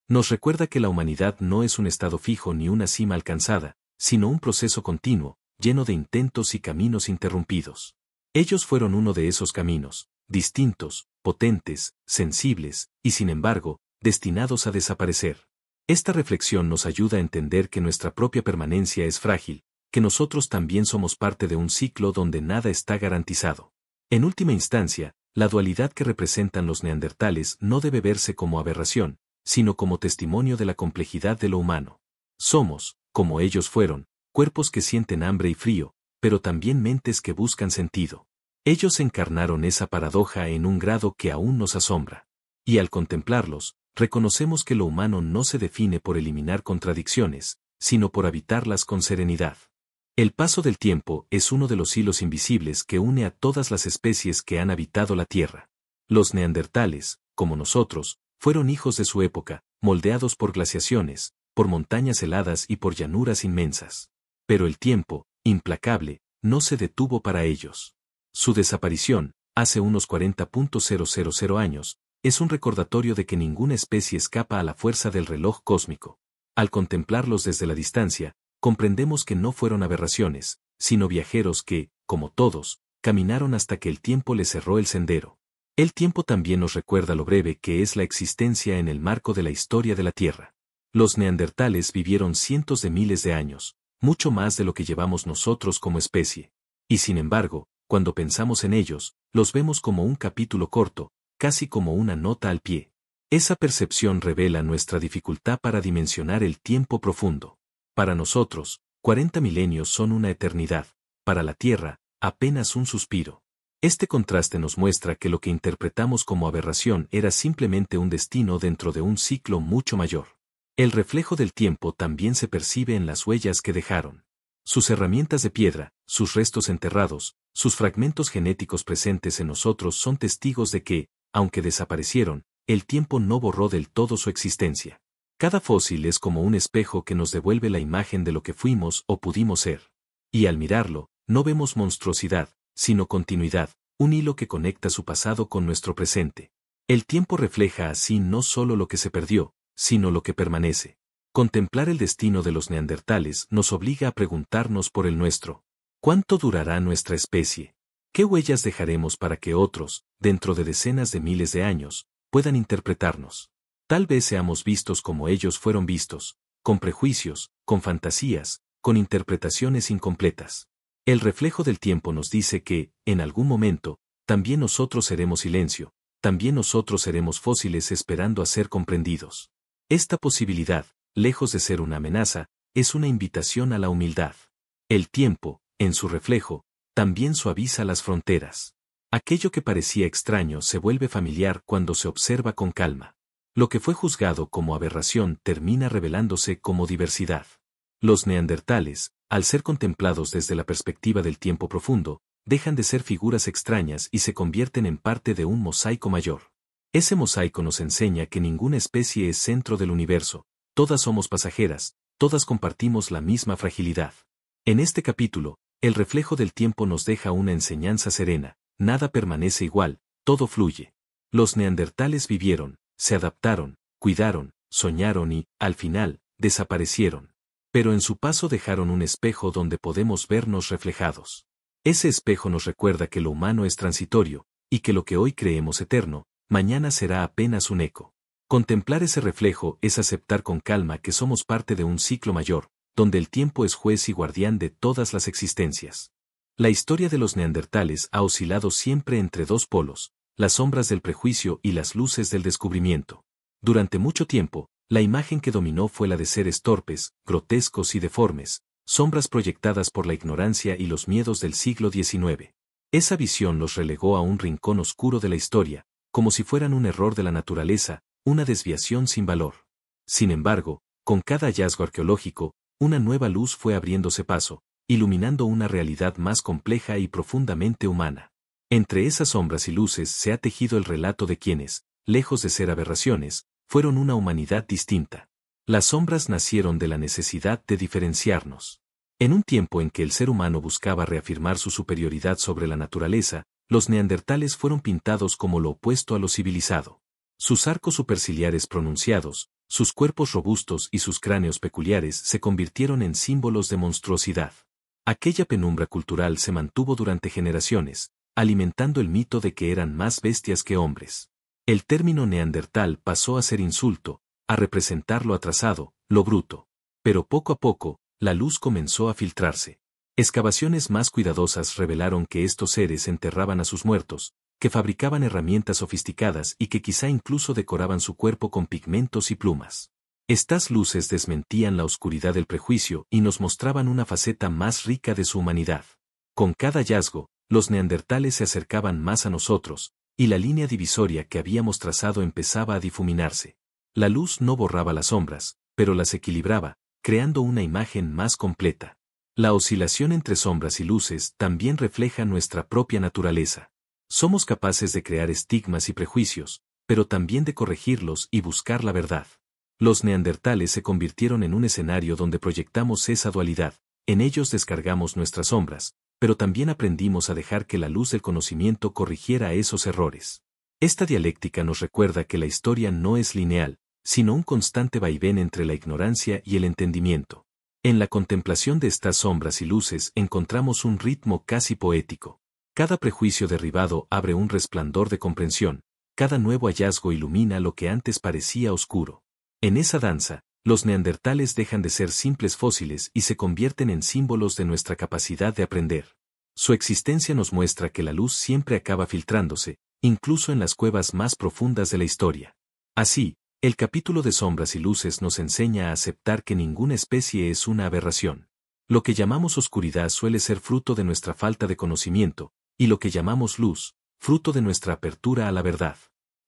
Nos recuerda que la humanidad no es un estado fijo ni una cima alcanzada, sino un proceso continuo, lleno de intentos y caminos interrumpidos. Ellos fueron uno de esos caminos, distintos, potentes, sensibles, y sin embargo, destinados a desaparecer. Esta reflexión nos ayuda a entender que nuestra propia permanencia es frágil, que nosotros también somos parte de un ciclo donde nada está garantizado. En última instancia, la dualidad que representan los neandertales no debe verse como aberración, sino como testimonio de la complejidad de lo humano. Somos, como ellos fueron, cuerpos que sienten hambre y frío, pero también mentes que buscan sentido. Ellos encarnaron esa paradoja en un grado que aún nos asombra. Y al contemplarlos, reconocemos que lo humano no se define por eliminar contradicciones, sino por habitarlas con serenidad. El paso del tiempo es uno de los hilos invisibles que une a todas las especies que han habitado la Tierra. Los neandertales, como nosotros, fueron hijos de su época, moldeados por glaciaciones, por montañas heladas y por llanuras inmensas. Pero el tiempo, implacable, no se detuvo para ellos. Su desaparición, hace unos 40.000 años, es un recordatorio de que ninguna especie escapa a la fuerza del reloj cósmico. Al contemplarlos desde la distancia, comprendemos que no fueron aberraciones, sino viajeros que, como todos, caminaron hasta que el tiempo les cerró el sendero. El tiempo también nos recuerda lo breve que es la existencia en el marco de la historia de la Tierra. Los neandertales vivieron cientos de miles de años, mucho más de lo que llevamos nosotros como especie. Y sin embargo, cuando pensamos en ellos, los vemos como un capítulo corto, casi como una nota al pie. Esa percepción revela nuestra dificultad para dimensionar el tiempo profundo. Para nosotros, 40 milenios son una eternidad, para la Tierra, apenas un suspiro. Este contraste nos muestra que lo que interpretamos como aberración era simplemente un destino dentro de un ciclo mucho mayor. El reflejo del tiempo también se percibe en las huellas que dejaron. Sus herramientas de piedra, sus restos enterrados, sus fragmentos genéticos presentes en nosotros son testigos de que, aunque desaparecieron, el tiempo no borró del todo su existencia. Cada fósil es como un espejo que nos devuelve la imagen de lo que fuimos o pudimos ser. Y al mirarlo, no vemos monstruosidad, sino continuidad, un hilo que conecta su pasado con nuestro presente. El tiempo refleja así no solo lo que se perdió, sino lo que permanece. Contemplar el destino de los neandertales nos obliga a preguntarnos por el nuestro. ¿Cuánto durará nuestra especie? ¿Qué huellas dejaremos para que otros, dentro de decenas de miles de años, puedan interpretarnos? Tal vez seamos vistos como ellos fueron vistos, con prejuicios, con fantasías, con interpretaciones incompletas. El reflejo del tiempo nos dice que, en algún momento, también nosotros seremos silencio, también nosotros seremos fósiles esperando a ser comprendidos. Esta posibilidad, lejos de ser una amenaza, es una invitación a la humildad. El tiempo, en su reflejo, también suaviza las fronteras. Aquello que parecía extraño se vuelve familiar cuando se observa con calma. Lo que fue juzgado como aberración termina revelándose como diversidad. Los neandertales, al ser contemplados desde la perspectiva del tiempo profundo, dejan de ser figuras extrañas y se convierten en parte de un mosaico mayor. Ese mosaico nos enseña que ninguna especie es centro del universo, todas somos pasajeras, todas compartimos la misma fragilidad. En este capítulo, el reflejo del tiempo nos deja una enseñanza serena, nada permanece igual, todo fluye. Los neandertales vivieron, se adaptaron, cuidaron, soñaron y, al final, desaparecieron. Pero en su paso dejaron un espejo donde podemos vernos reflejados. Ese espejo nos recuerda que lo humano es transitorio, y que lo que hoy creemos eterno, mañana será apenas un eco. Contemplar ese reflejo es aceptar con calma que somos parte de un ciclo mayor, donde el tiempo es juez y guardián de todas las existencias. La historia de los neandertales ha oscilado siempre entre dos polos, las sombras del prejuicio y las luces del descubrimiento. Durante mucho tiempo, la imagen que dominó fue la de seres torpes, grotescos y deformes, sombras proyectadas por la ignorancia y los miedos del siglo XIX. Esa visión los relegó a un rincón oscuro de la historia, como si fueran un error de la naturaleza, una desviación sin valor. Sin embargo, con cada hallazgo arqueológico, una nueva luz fue abriéndose paso, iluminando una realidad más compleja y profundamente humana. Entre esas sombras y luces se ha tejido el relato de quienes, lejos de ser aberraciones, fueron una humanidad distinta. Las sombras nacieron de la necesidad de diferenciarnos. En un tiempo en que el ser humano buscaba reafirmar su superioridad sobre la naturaleza, los neandertales fueron pintados como lo opuesto a lo civilizado. Sus arcos superciliares pronunciados, sus cuerpos robustos y sus cráneos peculiares se convirtieron en símbolos de monstruosidad. Aquella penumbra cultural se mantuvo durante generaciones, alimentando el mito de que eran más bestias que hombres. El término neandertal pasó a ser insulto, a representar lo atrasado, lo bruto. Pero poco a poco, la luz comenzó a filtrarse. Excavaciones más cuidadosas revelaron que estos seres enterraban a sus muertos, que fabricaban herramientas sofisticadas y que quizá incluso decoraban su cuerpo con pigmentos y plumas. Estas luces desmentían la oscuridad del prejuicio y nos mostraban una faceta más rica de su humanidad. Con cada hallazgo, los neandertales se acercaban más a nosotros, y la línea divisoria que habíamos trazado empezaba a difuminarse. La luz no borraba las sombras, pero las equilibraba, creando una imagen más completa. La oscilación entre sombras y luces también refleja nuestra propia naturaleza. Somos capaces de crear estigmas y prejuicios, pero también de corregirlos y buscar la verdad. Los neandertales se convirtieron en un escenario donde proyectamos esa dualidad, en ellos descargamos nuestras sombras, pero también aprendimos a dejar que la luz del conocimiento corrigiera esos errores. Esta dialéctica nos recuerda que la historia no es lineal, sino un constante vaivén entre la ignorancia y el entendimiento. En la contemplación de estas sombras y luces encontramos un ritmo casi poético. Cada prejuicio derribado abre un resplandor de comprensión, cada nuevo hallazgo ilumina lo que antes parecía oscuro. En esa danza, los neandertales dejan de ser simples fósiles y se convierten en símbolos de nuestra capacidad de aprender. Su existencia nos muestra que la luz siempre acaba filtrándose, incluso en las cuevas más profundas de la historia. Así, el capítulo de sombras y luces nos enseña a aceptar que ninguna especie es una aberración. Lo que llamamos oscuridad suele ser fruto de nuestra falta de conocimiento, y lo que llamamos luz, fruto de nuestra apertura a la verdad.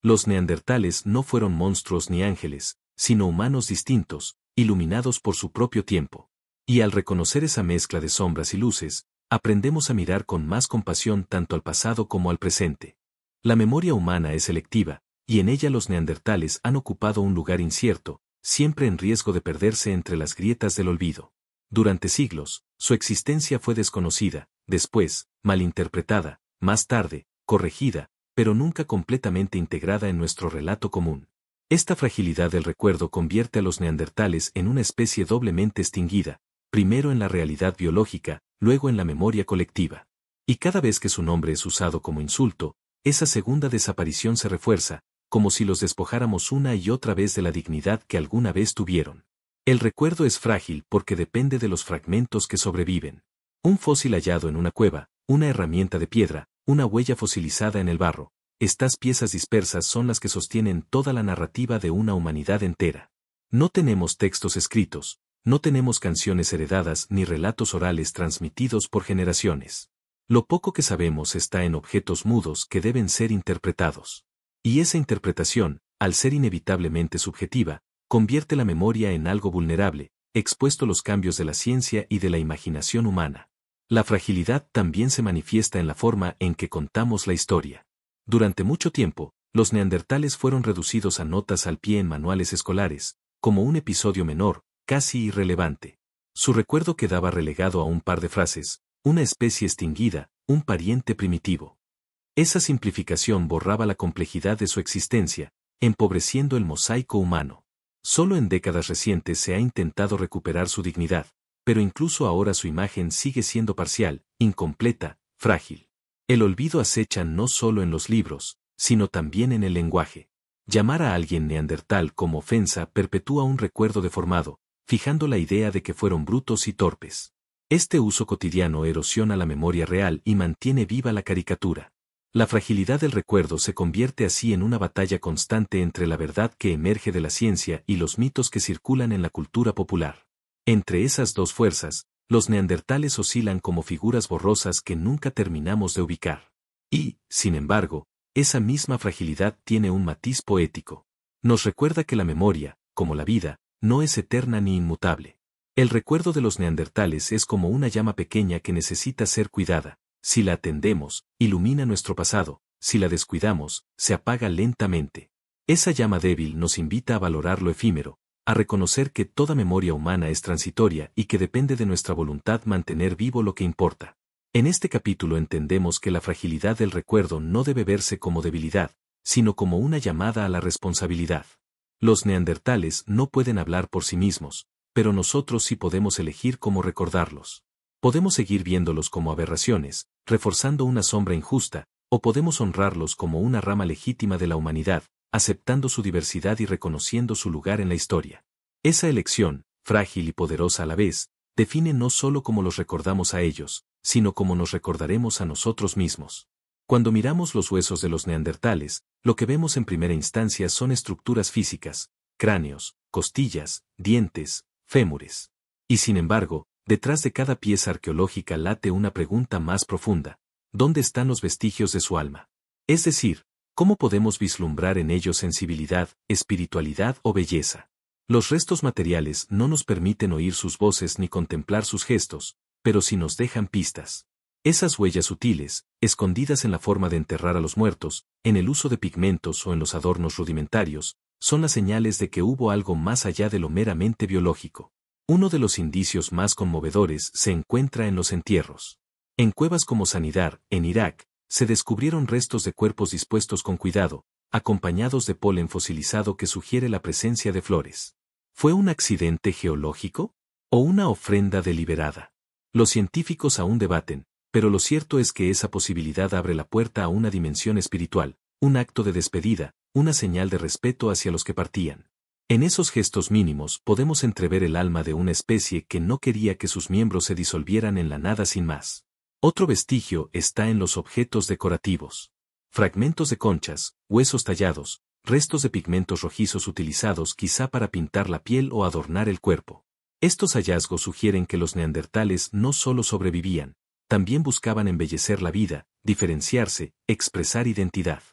Los neandertales no fueron monstruos ni ángeles, sino humanos distintos, iluminados por su propio tiempo. Y al reconocer esa mezcla de sombras y luces, aprendemos a mirar con más compasión tanto al pasado como al presente. La memoria humana es selectiva, y en ella los neandertales han ocupado un lugar incierto, siempre en riesgo de perderse entre las grietas del olvido. Durante siglos, Su existencia fue desconocida, después, malinterpretada, más tarde, corregida, pero nunca completamente integrada en nuestro relato común. Esta fragilidad del recuerdo convierte a los neandertales en una especie doblemente extinguida, primero en la realidad biológica, luego en la memoria colectiva. Y cada vez que su nombre es usado como insulto, esa segunda desaparición se refuerza, como si los despojáramos una y otra vez de la dignidad que alguna vez tuvieron. El recuerdo es frágil porque depende de los fragmentos que sobreviven. Un fósil hallado en una cueva, una herramienta de piedra, una huella fosilizada en el barro. Estas piezas dispersas son las que sostienen toda la narrativa de una humanidad entera. No tenemos textos escritos, no tenemos canciones heredadas ni relatos orales transmitidos por generaciones. Lo poco que sabemos está en objetos mudos que deben ser interpretados. Y esa interpretación, al ser inevitablemente subjetiva, convierte la memoria en algo vulnerable, expuesto a los cambios de la ciencia y de la imaginación humana. La fragilidad también se manifiesta en la forma en que contamos la historia. Durante mucho tiempo, los neandertales fueron reducidos a notas al pie en manuales escolares, como un episodio menor, casi irrelevante. Su recuerdo quedaba relegado a un par de frases, una especie extinguida, un pariente primitivo. Esa simplificación borraba la complejidad de su existencia, empobreciendo el mosaico humano. Solo en décadas recientes se ha intentado recuperar su dignidad, pero incluso ahora su imagen sigue siendo parcial, incompleta, frágil. El olvido acecha no solo en los libros, sino también en el lenguaje. Llamar a alguien neandertal como ofensa perpetúa un recuerdo deformado, fijando la idea de que fueron brutos y torpes. Este uso cotidiano erosiona la memoria real y mantiene viva la caricatura. La fragilidad del recuerdo se convierte así en una batalla constante entre la verdad que emerge de la ciencia y los mitos que circulan en la cultura popular. Entre esas dos fuerzas, los neandertales oscilan como figuras borrosas que nunca terminamos de ubicar. Y, sin embargo, esa misma fragilidad tiene un matiz poético. Nos recuerda que la memoria, como la vida, no es eterna ni inmutable. El recuerdo de los neandertales es como una llama pequeña que necesita ser cuidada. Si la atendemos, ilumina nuestro pasado, si la descuidamos, se apaga lentamente. Esa llama débil nos invita a valorar lo efímero, a reconocer que toda memoria humana es transitoria y que depende de nuestra voluntad mantener vivo lo que importa. En este capítulo entendemos que la fragilidad del recuerdo no debe verse como debilidad, sino como una llamada a la responsabilidad. Los neandertales no pueden hablar por sí mismos, pero nosotros sí podemos elegir cómo recordarlos. Podemos seguir viéndolos como aberraciones, reforzando una sombra injusta, o podemos honrarlos como una rama legítima de la humanidad, aceptando su diversidad y reconociendo su lugar en la historia. Esa elección, frágil y poderosa a la vez, define no solo cómo los recordamos a ellos, sino cómo nos recordaremos a nosotros mismos. Cuando miramos los huesos de los neandertales, lo que vemos en primera instancia son estructuras físicas, cráneos, costillas, dientes, fémures. Y sin embargo, detrás de cada pieza arqueológica late una pregunta más profunda. ¿Dónde están los vestigios de su alma? Es decir, ¿cómo podemos vislumbrar en ellos sensibilidad, espiritualidad o belleza? Los restos materiales no nos permiten oír sus voces ni contemplar sus gestos, pero sí nos dejan pistas. Esas huellas sutiles, escondidas en la forma de enterrar a los muertos, en el uso de pigmentos o en los adornos rudimentarios, son las señales de que hubo algo más allá de lo meramente biológico. Uno de los indicios más conmovedores se encuentra en los entierros. En cuevas como Sanidar, en Irak, se descubrieron restos de cuerpos dispuestos con cuidado, acompañados de polen fosilizado que sugiere la presencia de flores. ¿Fue un accidente geológico? ¿O una ofrenda deliberada? Los científicos aún debaten, pero lo cierto es que esa posibilidad abre la puerta a una dimensión espiritual, un acto de despedida, una señal de respeto hacia los que partían. En esos gestos mínimos podemos entrever el alma de una especie que no quería que sus miembros se disolvieran en la nada sin más. Otro vestigio está en los objetos decorativos. Fragmentos de conchas, huesos tallados, restos de pigmentos rojizos utilizados quizá para pintar la piel o adornar el cuerpo. Estos hallazgos sugieren que los neandertales no solo sobrevivían, también buscaban embellecer la vida, diferenciarse, expresar identidad.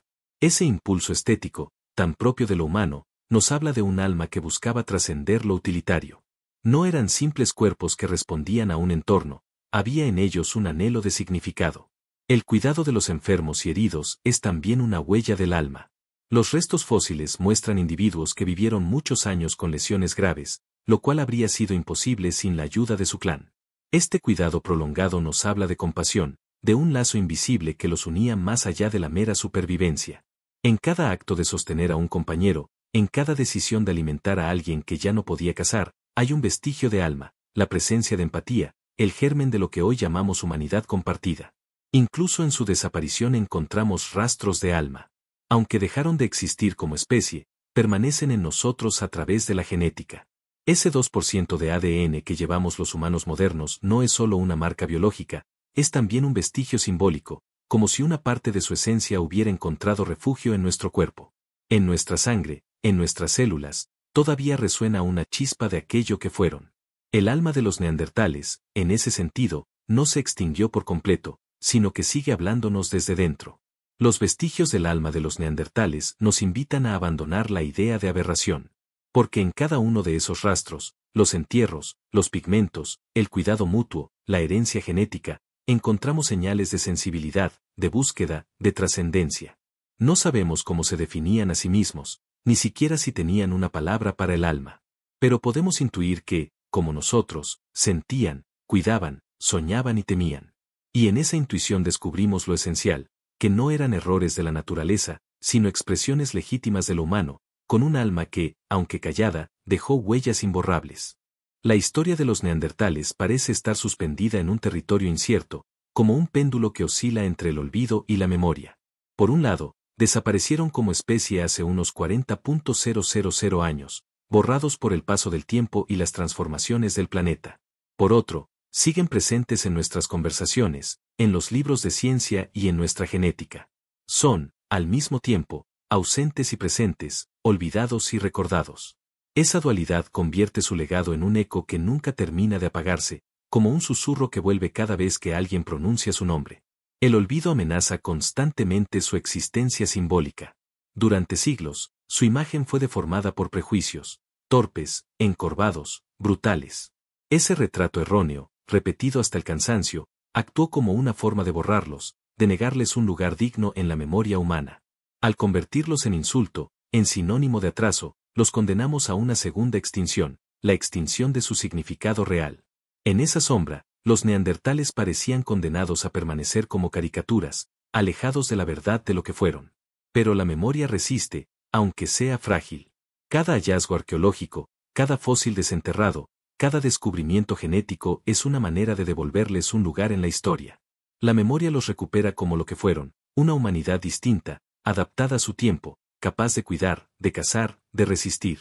Ese impulso estético, tan propio de lo humano, nos habla de un alma que buscaba trascender lo utilitario. No eran simples cuerpos que respondían a un entorno, había en ellos un anhelo de significado. El cuidado de los enfermos y heridos es también una huella del alma. Los restos fósiles muestran individuos que vivieron muchos años con lesiones graves, lo cual habría sido imposible sin la ayuda de su clan. Este cuidado prolongado nos habla de compasión, de un lazo invisible que los unía más allá de la mera supervivencia. En cada acto de sostener a un compañero, en cada decisión de alimentar a alguien que ya no podía cazar, hay un vestigio de alma, la presencia de empatía, el germen de lo que hoy llamamos humanidad compartida. Incluso en su desaparición encontramos rastros de alma. Aunque dejaron de existir como especie, permanecen en nosotros a través de la genética. Ese 2% de ADN que llevamos los humanos modernos no es solo una marca biológica, es también un vestigio simbólico, como si una parte de su esencia hubiera encontrado refugio en nuestro cuerpo. En nuestra sangre, en nuestras células, todavía resuena una chispa de aquello que fueron. El alma de los neandertales, en ese sentido, no se extinguió por completo, sino que sigue hablándonos desde dentro. Los vestigios del alma de los neandertales nos invitan a abandonar la idea de aberración. Porque en cada uno de esos rastros, los entierros, los pigmentos, el cuidado mutuo, la herencia genética, encontramos señales de sensibilidad, de búsqueda, de trascendencia. No sabemos cómo se definían a sí mismos, ni siquiera si tenían una palabra para el alma. Pero podemos intuir que, como nosotros, sentían, cuidaban, soñaban y temían. Y en esa intuición descubrimos lo esencial, que no eran errores de la naturaleza, sino expresiones legítimas de lo humano, con un alma que, aunque callada, dejó huellas imborrables. La historia de los neandertales parece estar suspendida en un territorio incierto, como un péndulo que oscila entre el olvido y la memoria. Por un lado, desaparecieron como especie hace unos 40.000 años, borrados por el paso del tiempo y las transformaciones del planeta. Por otro, siguen presentes en nuestras conversaciones, en los libros de ciencia y en nuestra genética. Son, al mismo tiempo, ausentes y presentes, olvidados y recordados. Esa dualidad convierte su legado en un eco que nunca termina de apagarse, como un susurro que vuelve cada vez que alguien pronuncia su nombre. El olvido amenaza constantemente su existencia simbólica. Durante siglos, su imagen fue deformada por prejuicios, torpes, encorvados, brutales. Ese retrato erróneo, repetido hasta el cansancio, actuó como una forma de borrarlos, de negarles un lugar digno en la memoria humana. Al convertirlos en insulto, en sinónimo de atraso, los condenamos a una segunda extinción, la extinción de su significado real. En esa sombra, los neandertales parecían condenados a permanecer como caricaturas, alejados de la verdad de lo que fueron. Pero la memoria resiste, aunque sea frágil. Cada hallazgo arqueológico, cada fósil desenterrado, cada descubrimiento genético es una manera de devolverles un lugar en la historia. La memoria los recupera como lo que fueron, una humanidad distinta, adaptada a su tiempo, capaz de cuidar, de cazar, de resistir.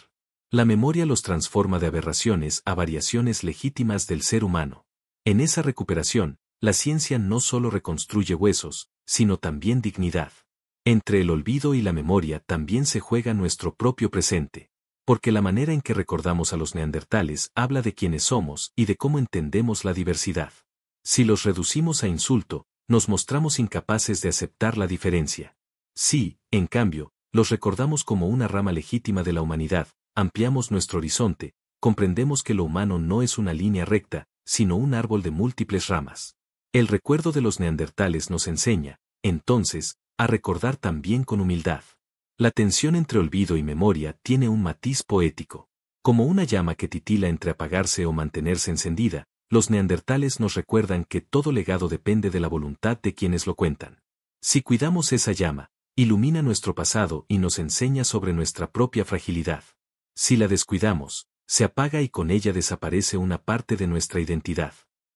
La memoria los transforma de aberraciones a variaciones legítimas del ser humano. En esa recuperación, la ciencia no solo reconstruye huesos, sino también dignidad. Entre el olvido y la memoria también se juega nuestro propio presente. Porque la manera en que recordamos a los neandertales habla de quiénes somos y de cómo entendemos la diversidad. Si los reducimos a insulto, nos mostramos incapaces de aceptar la diferencia. Si, en cambio, los recordamos como una rama legítima de la humanidad, ampliamos nuestro horizonte, comprendemos que lo humano no es una línea recta, sino un árbol de múltiples ramas. El recuerdo de los neandertales nos enseña, entonces, a recordar también con humildad. La tensión entre olvido y memoria tiene un matiz poético. Como una llama que titila entre apagarse o mantenerse encendida, los neandertales nos recuerdan que todo legado depende de la voluntad de quienes lo cuentan. Si cuidamos esa llama, ilumina nuestro pasado y nos enseña sobre nuestra propia fragilidad. Si la descuidamos, se apaga y con ella desaparece una parte de nuestra identidad.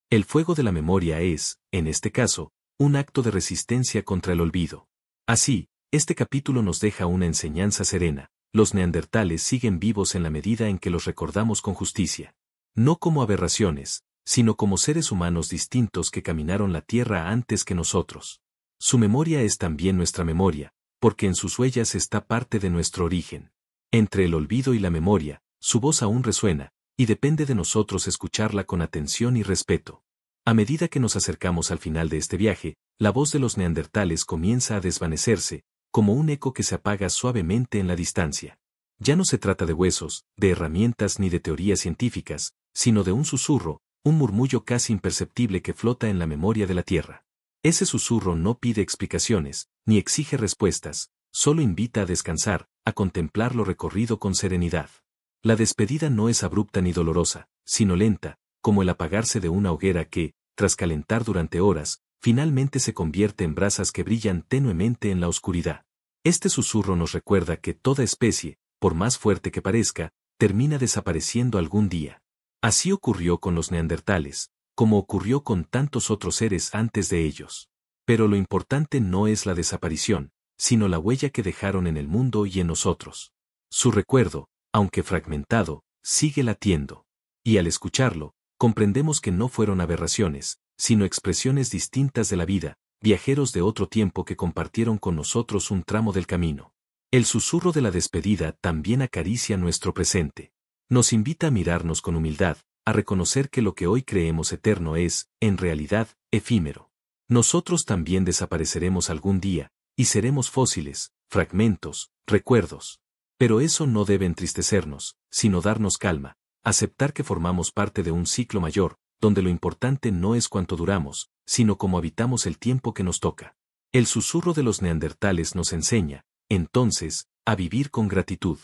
El fuego de la memoria es, en este caso, un acto de resistencia contra el olvido. Así, este capítulo nos deja una enseñanza serena. Los neandertales siguen vivos en la medida en que los recordamos con justicia. No como aberraciones, sino como seres humanos distintos que caminaron la tierra antes que nosotros. Su memoria es también nuestra memoria, porque en sus huellas está parte de nuestro origen. Entre el olvido y la memoria, su voz aún resuena, y depende de nosotros escucharla con atención y respeto. A medida que nos acercamos al final de este viaje, la voz de los neandertales comienza a desvanecerse, como un eco que se apaga suavemente en la distancia. Ya no se trata de huesos, de herramientas ni de teorías científicas, sino de un susurro, un murmullo casi imperceptible que flota en la memoria de la tierra. Ese susurro no pide explicaciones, ni exige respuestas, solo invita a descansar, a contemplar lo recorrido con serenidad. La despedida no es abrupta ni dolorosa, sino lenta, como el apagarse de una hoguera que, tras calentar durante horas, finalmente se convierte en brasas que brillan tenuemente en la oscuridad. Este susurro nos recuerda que toda especie, por más fuerte que parezca, termina desapareciendo algún día. Así ocurrió con los neandertales, como ocurrió con tantos otros seres antes de ellos. Pero lo importante no es la desaparición, sino la huella que dejaron en el mundo y en nosotros. Su recuerdo, aunque fragmentado, sigue latiendo. Y al escucharlo, comprendemos que no fueron aberraciones, sino expresiones distintas de la vida, viajeros de otro tiempo que compartieron con nosotros un tramo del camino. El susurro de la despedida también acaricia nuestro presente. Nos invita a mirarnos con humildad, a reconocer que lo que hoy creemos eterno es, en realidad, efímero. Nosotros también desapareceremos algún día, y seremos fósiles, fragmentos, recuerdos. Pero eso no debe entristecernos, sino darnos calma, aceptar que formamos parte de un ciclo mayor, donde lo importante no es cuánto duramos, sino cómo habitamos el tiempo que nos toca. El susurro de los neandertales nos enseña, entonces, a vivir con gratitud.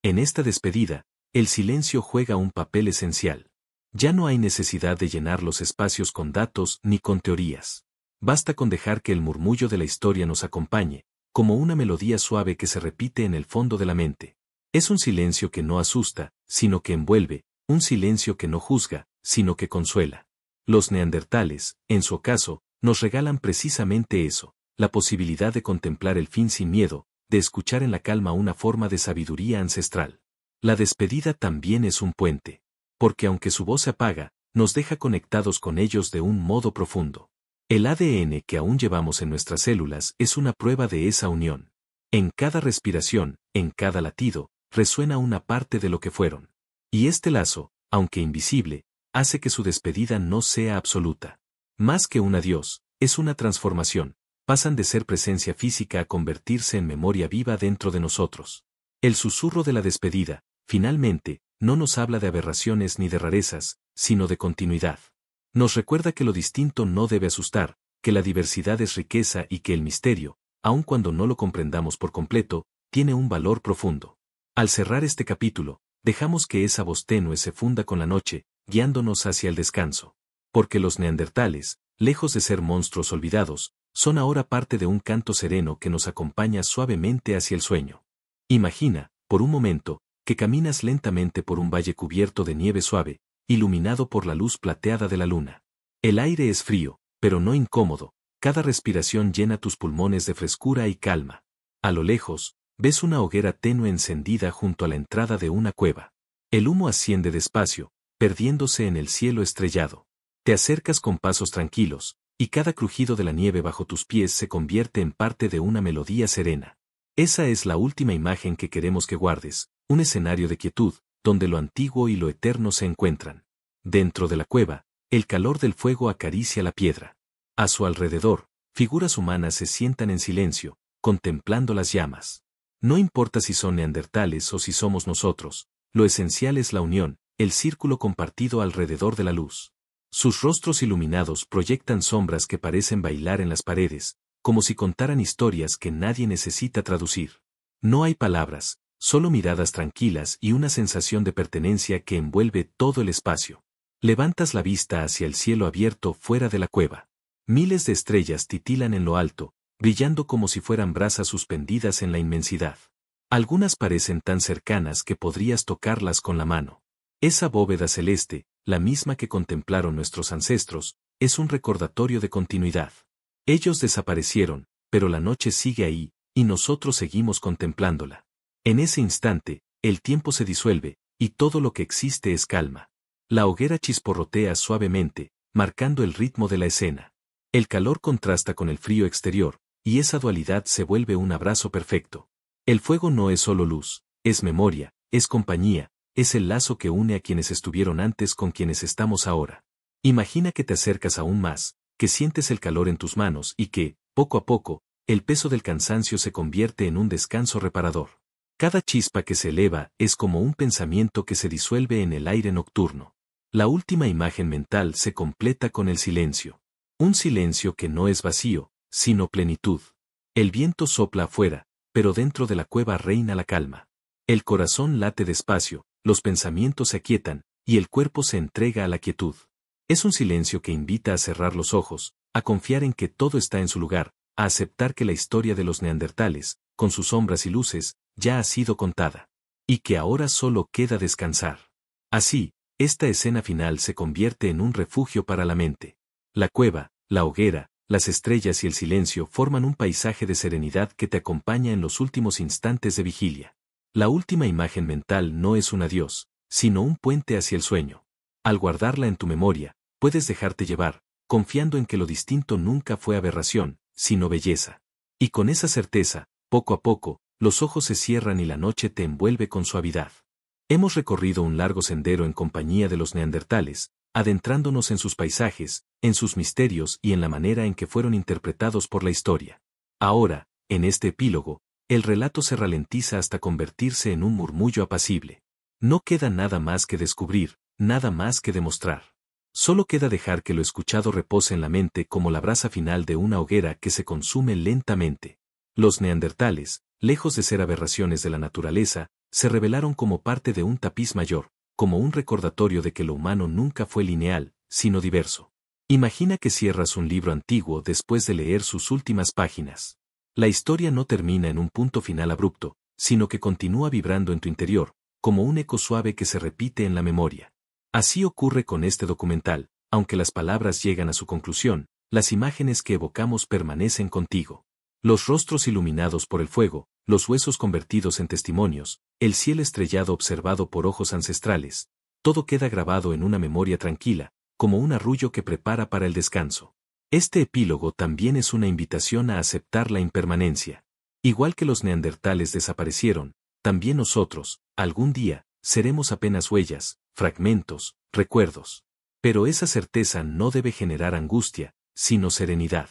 En esta despedida, el silencio juega un papel esencial. Ya no hay necesidad de llenar los espacios con datos ni con teorías. Basta con dejar que el murmullo de la historia nos acompañe, como una melodía suave que se repite en el fondo de la mente. Es un silencio que no asusta, sino que envuelve, un silencio que no juzga, sino que consuela. Los neandertales, en su ocaso, nos regalan precisamente eso, la posibilidad de contemplar el fin sin miedo, de escuchar en la calma una forma de sabiduría ancestral. La despedida también es un puente, porque aunque su voz se apaga, nos deja conectados con ellos de un modo profundo. El ADN que aún llevamos en nuestras células es una prueba de esa unión. En cada respiración, en cada latido, resuena una parte de lo que fueron. Y este lazo, aunque invisible, hace que su despedida no sea absoluta. Más que un adiós, es una transformación. Pasan de ser presencia física a convertirse en memoria viva dentro de nosotros. El susurro de la despedida, finalmente, no nos habla de aberraciones ni de rarezas, sino de continuidad. Nos recuerda que lo distinto no debe asustar, que la diversidad es riqueza y que el misterio, aun cuando no lo comprendamos por completo, tiene un valor profundo. Al cerrar este capítulo, dejamos que esa voz tenue se funda con la noche, guiándonos hacia el descanso. Porque los neandertales, lejos de ser monstruos olvidados, son ahora parte de un canto sereno que nos acompaña suavemente hacia el sueño. Imagina, por un momento, que caminas lentamente por un valle cubierto de nieve suave, iluminado por la luz plateada de la luna. El aire es frío, pero no incómodo, cada respiración llena tus pulmones de frescura y calma. A lo lejos, ves una hoguera tenue encendida junto a la entrada de una cueva. El humo asciende despacio, perdiéndose en el cielo estrellado. Te acercas con pasos tranquilos, y cada crujido de la nieve bajo tus pies se convierte en parte de una melodía serena. Esa es la última imagen que queremos que guardes, un escenario de quietud, donde lo antiguo y lo eterno se encuentran. Dentro de la cueva, el calor del fuego acaricia la piedra. A su alrededor, figuras humanas se sientan en silencio, contemplando las llamas. No importa si son neandertales o si somos nosotros, lo esencial es la unión, el círculo compartido alrededor de la luz. Sus rostros iluminados proyectan sombras que parecen bailar en las paredes, como si contaran historias que nadie necesita traducir. No hay palabras, solo miradas tranquilas y una sensación de pertenencia que envuelve todo el espacio. Levantas la vista hacia el cielo abierto fuera de la cueva. Miles de estrellas titilan en lo alto, brillando como si fueran brasas suspendidas en la inmensidad. Algunas parecen tan cercanas que podrías tocarlas con la mano. Esa bóveda celeste, la misma que contemplaron nuestros ancestros, es un recordatorio de continuidad. Ellos desaparecieron, pero la noche sigue ahí, y nosotros seguimos contemplándola. En ese instante, el tiempo se disuelve, y todo lo que existe es calma. La hoguera chisporrotea suavemente, marcando el ritmo de la escena. El calor contrasta con el frío exterior, y esa dualidad se vuelve un abrazo perfecto. El fuego no es solo luz, es memoria, es compañía, es el lazo que une a quienes estuvieron antes con quienes estamos ahora. Imagina que te acercas aún más, que sientes el calor en tus manos y que, poco a poco, el peso del cansancio se convierte en un descanso reparador. Cada chispa que se eleva es como un pensamiento que se disuelve en el aire nocturno. La última imagen mental se completa con el silencio. Un silencio que no es vacío, sino plenitud. El viento sopla afuera, pero dentro de la cueva reina la calma. El corazón late despacio, los pensamientos se aquietan, y el cuerpo se entrega a la quietud. Es un silencio que invita a cerrar los ojos, a confiar en que todo está en su lugar, a aceptar que la historia de los neandertales, con sus sombras y luces, ya ha sido contada. Y que ahora solo queda descansar. Así, esta escena final se convierte en un refugio para la mente. La cueva, la hoguera, las estrellas y el silencio forman un paisaje de serenidad que te acompaña en los últimos instantes de vigilia. La última imagen mental no es un adiós, sino un puente hacia el sueño. Al guardarla en tu memoria, puedes dejarte llevar, confiando en que lo distinto nunca fue aberración, sino belleza. Y con esa certeza, poco a poco, los ojos se cierran y la noche te envuelve con suavidad. Hemos recorrido un largo sendero en compañía de los neandertales, adentrándonos en sus paisajes, en sus misterios y en la manera en que fueron interpretados por la historia. Ahora, en este epílogo, el relato se ralentiza hasta convertirse en un murmullo apacible. No queda nada más que descubrir, nada más que demostrar. Solo queda dejar que lo escuchado repose en la mente como la brasa final de una hoguera que se consume lentamente. Los neandertales, lejos de ser aberraciones de la naturaleza, se revelaron como parte de un tapiz mayor, como un recordatorio de que lo humano nunca fue lineal, sino diverso. Imagina que cierras un libro antiguo después de leer sus últimas páginas. La historia no termina en un punto final abrupto, sino que continúa vibrando en tu interior, como un eco suave que se repite en la memoria. Así ocurre con este documental, aunque las palabras llegan a su conclusión, las imágenes que evocamos permanecen contigo. Los rostros iluminados por el fuego, los huesos convertidos en testimonios, el cielo estrellado observado por ojos ancestrales, todo queda grabado en una memoria tranquila, como un arrullo que prepara para el descanso. Este epílogo también es una invitación a aceptar la impermanencia. Igual que los neandertales desaparecieron, también nosotros, algún día, seremos apenas huellas, fragmentos, recuerdos. Pero esa certeza no debe generar angustia, sino serenidad.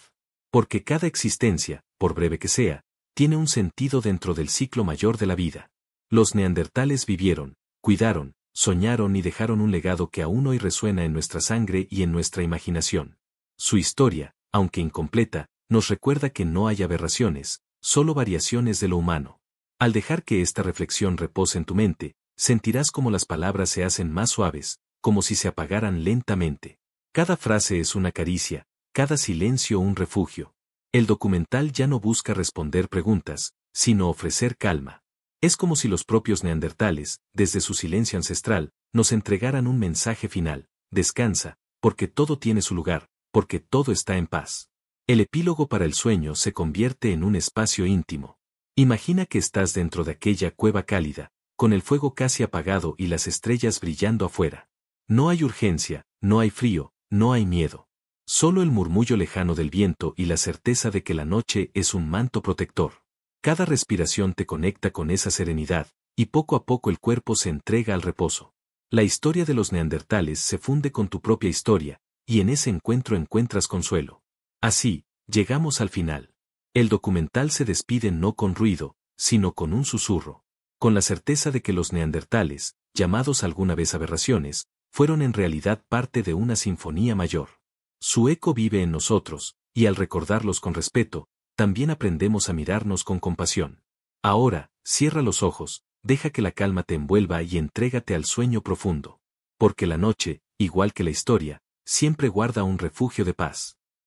Porque cada existencia, por breve que sea, tiene un sentido dentro del ciclo mayor de la vida. Los neandertales vivieron, cuidaron, soñaron y dejaron un legado que aún hoy resuena en nuestra sangre y en nuestra imaginación. Su historia, aunque incompleta, nos recuerda que no hay aberraciones, solo variaciones de lo humano. Al dejar que esta reflexión repose en tu mente, sentirás como las palabras se hacen más suaves, como si se apagaran lentamente. Cada frase es una caricia, cada silencio un refugio. El documental ya no busca responder preguntas, sino ofrecer calma. Es como si los propios neandertales, desde su silencio ancestral, nos entregaran un mensaje final: descansa, porque todo tiene su lugar, porque todo está en paz. El epílogo para el sueño se convierte en un espacio íntimo. Imagina que estás dentro de aquella cueva cálida, con el fuego casi apagado y las estrellas brillando afuera. No hay urgencia, no hay frío, no hay miedo. Solo el murmullo lejano del viento y la certeza de que la noche es un manto protector. Cada respiración te conecta con esa serenidad, y poco a poco el cuerpo se entrega al reposo. La historia de los neandertales se funde con tu propia historia, y en ese encuentro encuentras consuelo. Así, llegamos al final. El documental se despide no con ruido, sino con un susurro. Con la certeza de que los neandertales, llamados alguna vez aberraciones, fueron en realidad parte de una sinfonía mayor. Su eco vive en nosotros, y al recordarlos con respeto, también aprendemos a mirarnos con compasión. Ahora, cierra los ojos, deja que la calma te envuelva y entrégate al sueño profundo. Porque la noche, igual que la historia, siempre guarda un refugio de paz.